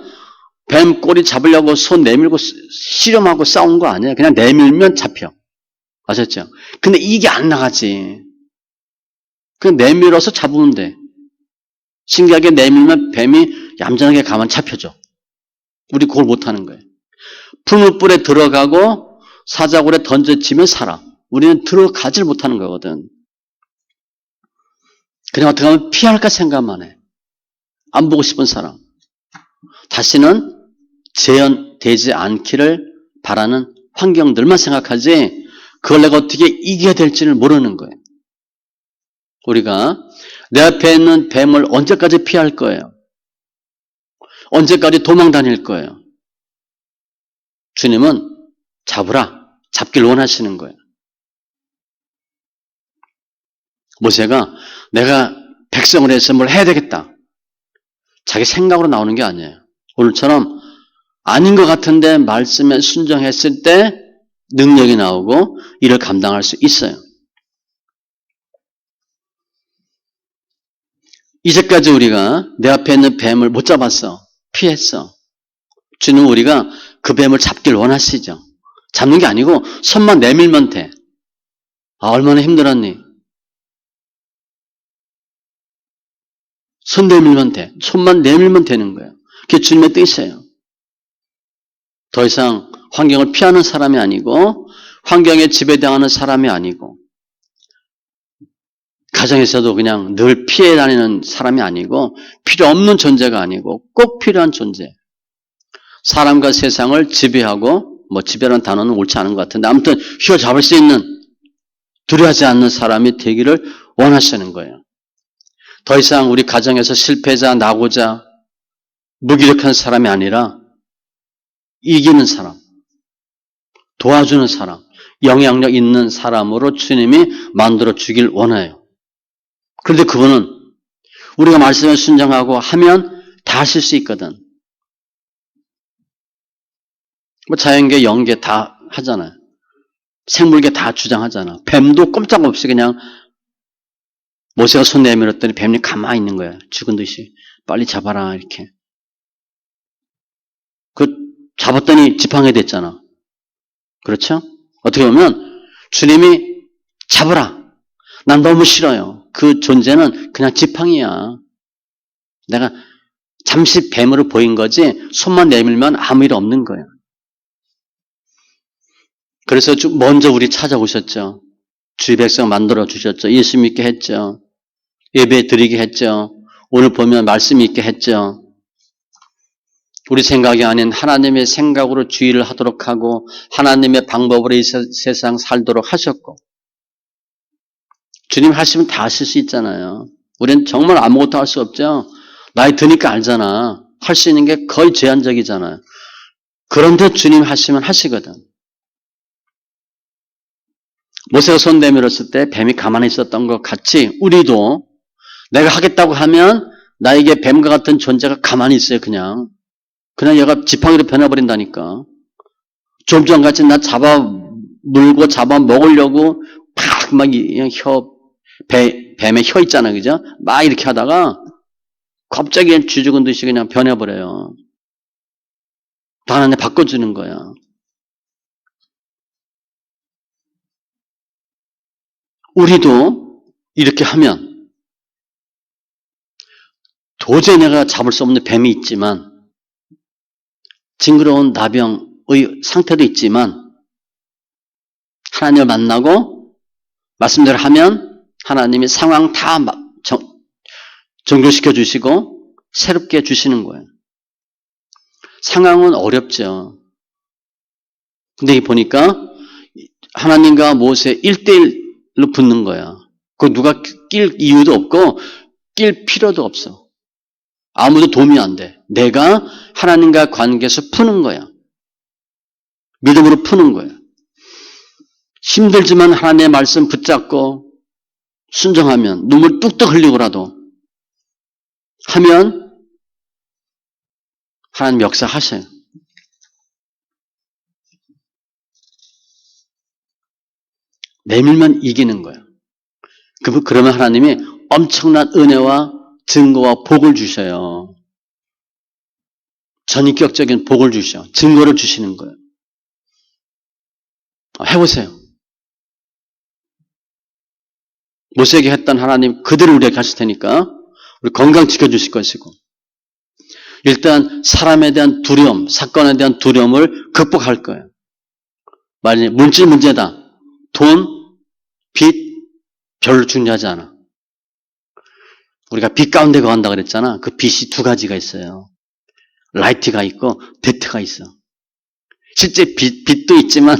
뱀 꼬리 잡으려고 손 내밀고 씨름하고 싸운 거 아니에요. 그냥 내밀면 잡혀. 아셨죠? 근데 이게 안 나가지. 그냥 내밀어서 잡으면 돼. 신기하게 내밀면 뱀이 얌전하게 가만 잡혀줘. 우리 그걸 못하는 거예요. 풀무불에 들어가고 사자굴에 던져지면 살아. 우리는 들어가질 못하는 거거든. 그냥 어떻게 하면 피할까 생각만 해. 안 보고 싶은 사람. 다시는 재현되지 않기를 바라는 환경들만 생각하지 그걸 내가 어떻게 이겨야 될지를 모르는 거예요. 우리가 내 앞에 있는 뱀을 언제까지 피할 거예요? 언제까지 도망 다닐 거예요? 주님은 잡으라, 잡길 원하시는 거예요. 모세가 내가 백성을 해서 뭘 해야 되겠다. 자기 생각으로 나오는 게 아니에요. 오늘처럼 아닌 것 같은데 말씀에 순종했을 때 능력이 나오고 이를 감당할 수 있어요. 이제까지 우리가 내 앞에 있는 뱀을 못 잡았어. 피했어. 주는 우리가 그 뱀을 잡길 원하시죠. 잡는 게 아니고 손만 내밀면 돼. 아, 얼마나 힘들었니? 손 내밀면 돼. 손만 내밀면 되는 거예요. 그게 주님의 뜻이에요. 더 이상 환경을 피하는 사람이 아니고 환경에 지배당하는 사람이 아니고 가정에서도 그냥 늘 피해 다니는 사람이 아니고 필요 없는 존재가 아니고 꼭 필요한 존재. 사람과 세상을 지배하고 지배라는 단어는 옳지 않은 것 같은데 아무튼 휘어잡을 수 있는 두려워하지 않는 사람이 되기를 원하시는 거예요. 더 이상 우리 가정에서 실패자, 낙오자, 무기력한 사람이 아니라 이기는 사람, 도와주는 사람, 영향력 있는 사람으로 주님이 만들어 주길 원해요. 그런데 그분은 우리가 말씀에 순종하고 하면 다 하실 수 있거든. 자연계, 영계 다 하잖아요. 생물계 다 주장하잖아. 뱀도 꼼짝없이 그냥 모세가 손 내밀었더니 뱀이 가만히 있는 거야. 죽은 듯이. 빨리 잡아라 이렇게. 잡았더니 지팡이 됐잖아. 그렇죠? 어떻게 보면 주님이 잡으라. 난 너무 싫어요. 그 존재는 그냥 지팡이야. 내가 잠시 뱀으로 보인 거지 손만 내밀면 아무 일 없는 거야. 그래서 먼저 우리 찾아오셨죠. 주의 백성 만들어 주셨죠. 예수 믿게 했죠. 예배 드리게 했죠. 오늘 보면 말씀 있게 했죠. 우리 생각이 아닌 하나님의 생각으로 주의를 하도록 하고 하나님의 방법으로 이 세상 살도록 하셨고 주님 하시면 다 하실 수 있잖아요. 우리는 정말 아무것도 할 수 없죠. 나이 드니까 알잖아. 할 수 있는 게 거의 제한적이잖아요. 그런데 주님 하시면 하시거든. 모세가 손 내밀었을 때 뱀이 가만히 있었던 것 같이 우리도 내가 하겠다고 하면 나에게 뱀과 같은 존재가 가만히 있어요. 그냥 얘가 지팡이로 변해버린다니까. 좀 전같이 나 물고 잡아 먹으려고 막 뱀의 혀 있잖아요. 그죠? 막 이렇게 하다가 갑자기 쥐죽은 듯이 그냥 변해버려요. 하나님 바꿔주는 거야. 우리도 이렇게 하면 도저히 내가 잡을 수 없는 뱀이 있지만 징그러운 나병의 상태도 있지만 하나님을 만나고 말씀대로 하면 하나님이 상황 다 정교시켜 주시고 새롭게 주시는 거예요. 상황은 어렵죠. 근데 보니까 하나님과 모세 1대1로 붙는 거야. 그 누가 낄 이유도 없고 낄 필요도 없어. 아무도 도움이 안 돼. 내가 하나님과 관계에서 푸는 거야. 믿음으로 푸는 거야. 힘들지만 하나님의 말씀 붙잡고 순종하면 눈물 뚝뚝 흘리고라도 하면 하나님 역사하셔요. 내밀면 이기는 거예요. 그러면 하나님이 엄청난 은혜와 증거와 복을 주셔요. 전인격적인 복을 주셔. 증거를 주시는 거예요. 해보세요. 모세에게 했던 하나님 그대로 우리에게 하실 테니까 우리 건강 지켜주실 것이고 일단 사람에 대한 두려움, 사건에 대한 두려움을 극복할 거예요. 만약에 물질 문제다. 돈, 빚 별로 중요하지 않아. 우리가 빚 가운데 거한다 그랬잖아. 그 빚이 두 가지가 있어요. 라이트가 있고 데트가 있어. 실제 빚도 있지만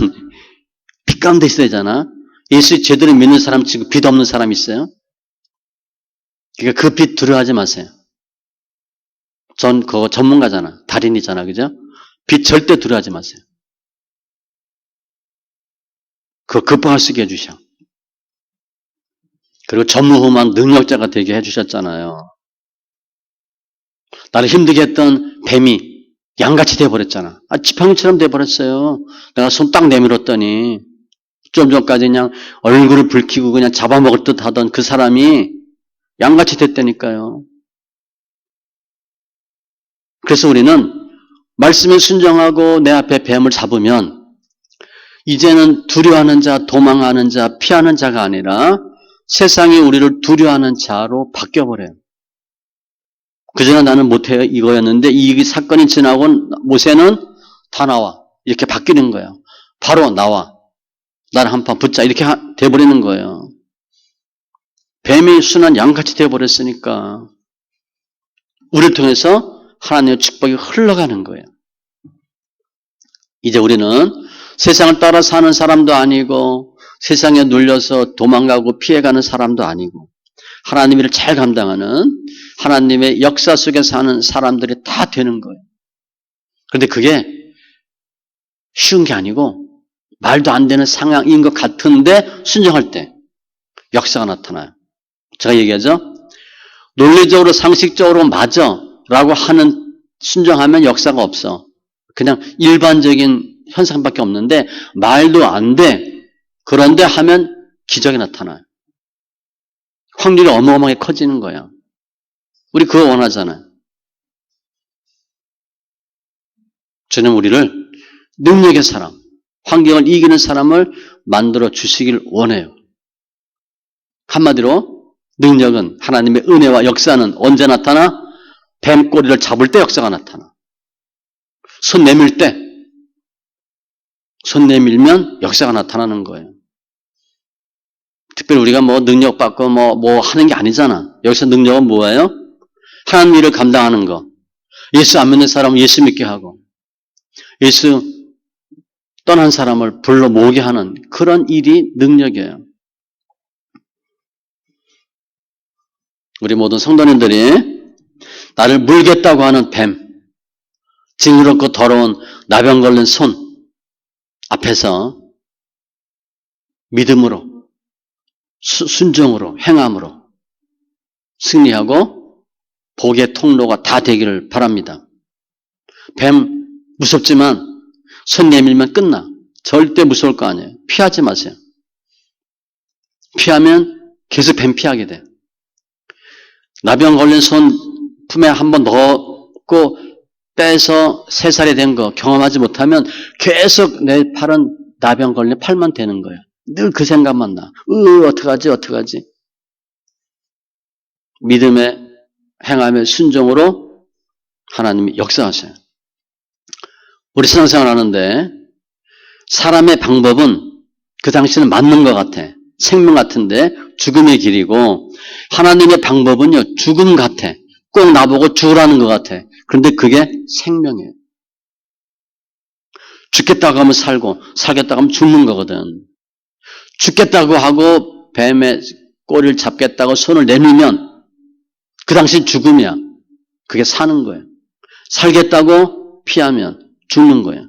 빚 가운데 있어야 되잖아. 예수 제대로 믿는 사람 치고 빚 없는 사람 있어요? 그러니까 그 빚 두려워하지 마세요. 전 그거 전문가잖아. 달인이잖아. 그죠? 빚 절대 두려워하지 마세요. 그거 극복할 수 있게 해주셔. 그리고 전무후무한 능력자가 되게 해주셨잖아요. 나를 힘들게 했던 뱀이 양같이 돼버렸잖아. 지팡이처럼 돼버렸어요. 내가 손 딱 내밀었더니 좀 전까지 그냥 얼굴을 붉히고 그냥 잡아먹을 듯 하던 그 사람이 양같이 됐다니까요. 그래서 우리는 말씀에 순종하고 내 앞에 뱀을 잡으면 이제는 두려워하는 자, 도망하는 자, 피하는 자가 아니라 세상이 우리를 두려워하는 자로 바뀌어버려요. 그전에 나는 못해요 이거였는데 이 사건이 지나고 모세는 다 나와. 이렇게 바뀌는 거예요. 바로 나와. 나를 한판 붙자. 이렇게 돼버리는 거예요. 뱀이 순한 양같이 돼버렸으니까 우리를 통해서 하나님의 축복이 흘러가는 거예요. 이제 우리는 세상을 따라 사는 사람도 아니고 세상에 눌려서 도망가고 피해가는 사람도 아니고 하나님 일을 잘 감당하는 하나님의 역사 속에 사는 사람들이 다 되는 거예요. 그런데 그게 쉬운 게 아니고 말도 안 되는 상황인 것 같은데 순종할 때 역사가 나타나요. 제가 얘기하죠. 논리적으로 상식적으로 맞아 라고 하는 순종하면 역사가 없어. 그냥 일반적인 현상밖에 없는데 말도 안 돼. 그런데 하면 기적이 나타나요. 확률이 어마어마하게 커지는 거야. 우리 그거 원하잖아요. 저는 우리를 능력의 사람, 환경을 이기는 사람을 만들어 주시길 원해요. 한마디로 능력은 하나님의 은혜와 역사는 언제 나타나? 뱀꼬리를 잡을 때 역사가 나타나. 손 내밀 때, 손 내밀면 역사가 나타나는 거예요. 특별히 우리가 뭐 능력 받고 뭐 하는 게 아니잖아. 여기서 능력은 뭐예요? 하나님 일을 감당하는 거. 예수 안 믿는 사람은 예수 믿게 하고, 예수 떠난 사람을 불러 모으게 하는 그런 일이 능력이에요. 우리 모든 성도님들이 나를 물겠다고 하는 뱀, 징그럽고 더러운 나병 걸린 손 앞에서 믿음으로, 순종으로, 행함으로 승리하고 복의 통로가 다 되기를 바랍니다. 뱀 무섭지만 손 내밀면 끝나. 절대 무서울 거 아니에요. 피하지 마세요. 피하면 계속 뱀 피하게 돼. 나병 걸린 손 품에 한번 넣고 빼서 3살이 된 거 경험하지 못하면 계속 내 팔은 나병 걸린 팔만 되는 거야. 늘 그 생각만 나. 어떡하지? 믿음의 행함의 순종으로 하나님이 역사하세요. 우리 신앙생활 하는데 사람의 방법은 그 당시는 맞는 것 같아. 생명 같은데 죽음의 길이고 하나님의 방법은요 죽음 같아. 꼭 나보고 죽으라는 것 같아. 그런데 그게 생명이에요. 죽겠다고 하면 살고 살겠다고 하면 죽는 거거든. 죽겠다고 하고 뱀의 꼬리를 잡겠다고 손을 내밀면 그 당시 죽음이야. 그게 사는 거예요. 살겠다고 피하면 죽는 거예요.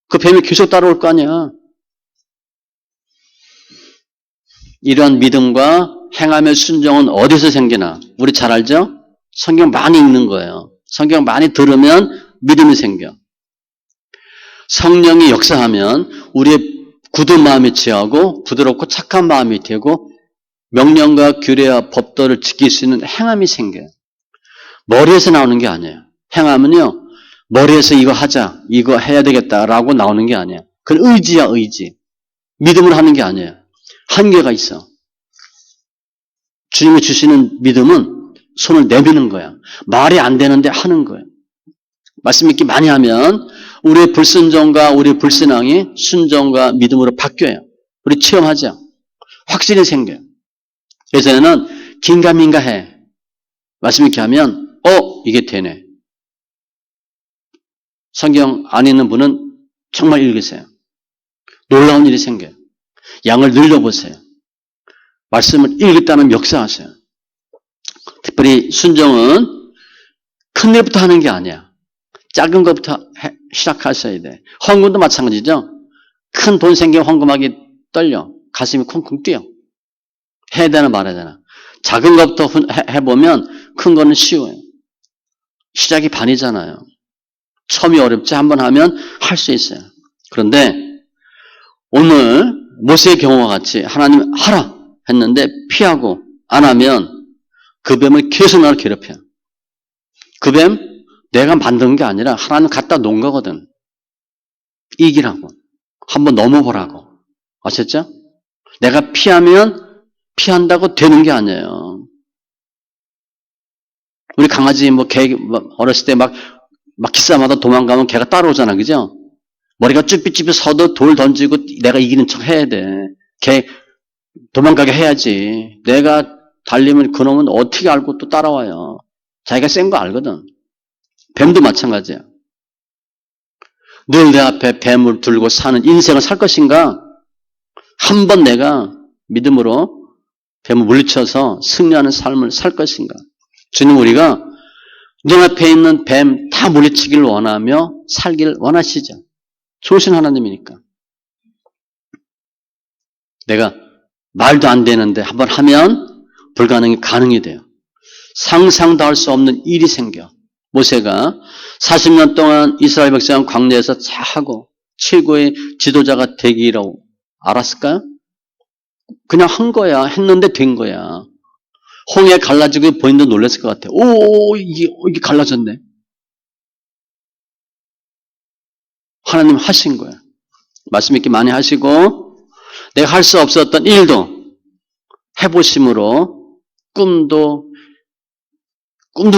그 뱀이 계속 따라올 거 아니야. 이런 믿음과 행함의 순종은 어디서 생기나? 우리 잘 알죠? 성경 많이 읽는 거예요. 성경 많이 들으면 믿음이 생겨. 성령이 역사하면 우리의 굳은 마음이 취하고 부드럽고 착한 마음이 되고 명령과 규례와 법도를 지킬 수 있는 행함이 생겨요. 머리에서 나오는 게 아니에요. 행함은요. 머리에서 이거 하자, 이거 해야 되겠다라고 나오는 게 아니에요. 그건 의지야, 의지. 믿음으로 하는 게 아니에요. 한계가 있어. 주님이 주시는 믿음은 손을 내미는 거야. 말이 안 되는데 하는 거예요. 말씀 믿기 많이 하면 우리의 불순종과 우리의 불신앙이 순종과 믿음으로 바뀌어요. 우리 체험하죠. 확신이 생겨요. 예전에는 긴가민가 해. 말씀 믿기 하면 이게 되네. 성경 안 읽는 분은 정말 읽으세요. 놀라운 일이 생겨요. 양을 늘려보세요. 말씀을 읽겠다는 역사하세요. 특별히 순종은 큰 일부터 하는 게 아니야. 작은 것부터 시작하셔야 돼. 헌금도 마찬가지죠. 큰 돈 생기면 헌금하기 떨려. 가슴이 쿵쿵 뛰어. 해야 되나 말아야 되나. 작은 것부터 해보면 큰 거는 쉬워요. 시작이 반이잖아요. 처음이 어렵지 한번 하면 할 수 있어요. 그런데 오늘 모세의 경우와 같이 하나님 하라 했는데 피하고 안 하면 그 뱀을 계속 나를 괴롭혀요. 그 뱀 내가 만든 게 아니라 하나님 갖다 놓은 거거든. 이기라고. 한번 넘어보라고. 아셨죠? 내가 피하면 피한다고 되는 게 아니에요. 우리 강아지 개 어렸을 때 막 기싸마다 도망가면 개가 따라오잖아. 그죠? 머리가 쭈삣쭈삣 서도 돌 던지고 내가 이기는 척 해야 돼. 개 도망가게 해야지. 내가 달리면 그놈은 어떻게 알고 또 따라와요. 자기가 센 거 알거든. 뱀도 마찬가지야. 늘 내 앞에 뱀을 들고 사는 인생을 살 것인가? 한 번 내가 믿음으로 뱀을 물리쳐서 승리하는 삶을 살 것인가? 주님 우리가 눈앞에 있는 뱀 다 물리치기를 원하며 살기를 원하시죠. 좋으신 하나님이니까. 내가 말도 안 되는데 한번 하면 불가능이 가능이 돼요. 상상도 할 수 없는 일이 생겨. 모세가 40년 동안 이스라엘 백성 광야에서 자하고 최고의 지도자가 되기라고 알았을까요? 그냥 한 거야. 했는데 된 거야. 홍해 갈라지고 본인도 놀랐을 것 같아. 이게 갈라졌네. 하나님 하신 거야. 말씀 있게 많이 하시고 내가 할 수 없었던 일도 해보심으로 꿈도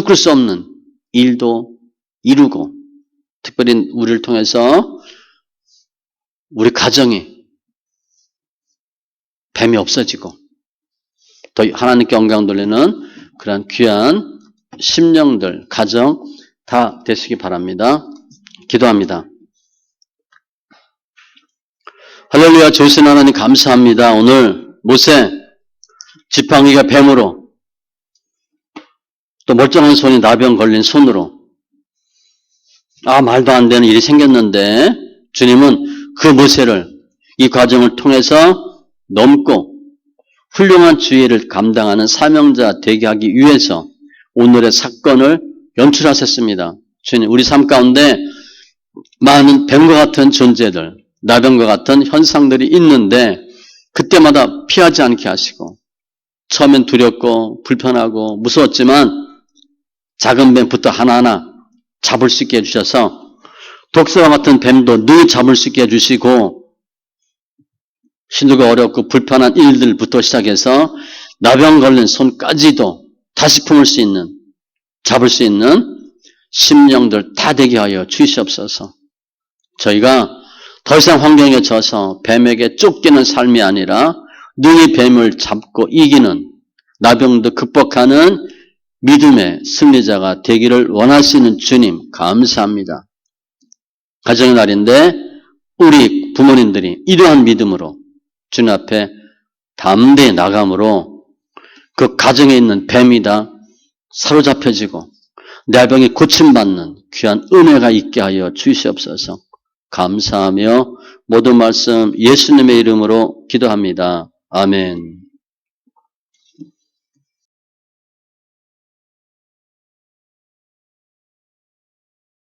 꿀 수 없는 일도 이루고 특별히 우리를 통해서 우리 가정이 뱀이 없어지고 더 하나님께 영광 돌리는 그런 귀한 심령들, 가정 다 되시기 바랍니다. 기도합니다. 할렐루야. 좋으신 하나님 감사합니다. 오늘 모세 지팡이가 뱀으로 또 멀쩡한 손이 나병 걸린 손으로 말도 안 되는 일이 생겼는데 주님은 그 모세를 이 과정을 통해서 넘고 훌륭한 주의를 감당하는 사명자 되게 하기 위해서 오늘의 사건을 연출하셨습니다. 주님 우리 삶 가운데 많은 뱀과 같은 존재들 나병과 같은 현상들이 있는데 그때마다 피하지 않게 하시고 처음엔 두렵고 불편하고 무서웠지만 작은 뱀부터 하나하나 잡을 수 있게 해주셔서 독사와 같은 뱀도 능히 잡을 수 있게 해주시고 신두가 어렵고 불편한 일들부터 시작해서 나병 걸린 손까지도 다시 품을 수 있는, 잡을 수 있는 심령들 다 되게 하여 주시옵소서. 저희가 더 이상 환경에 져서 뱀에게 쫓기는 삶이 아니라 능히 뱀을 잡고 이기는, 나병도 극복하는 믿음의 승리자가 되기를 원하시는 주님 감사합니다. 가정의 날인데 우리 부모님들이 이러한 믿음으로 주님 앞에 담대히 나감으로 그 가정에 있는 뱀이다 사로잡혀지고 내 병이 고침받는 귀한 은혜가 있게 하여 주시옵소서. 감사하며 모든 말씀 예수님의 이름으로 기도합니다. 아멘.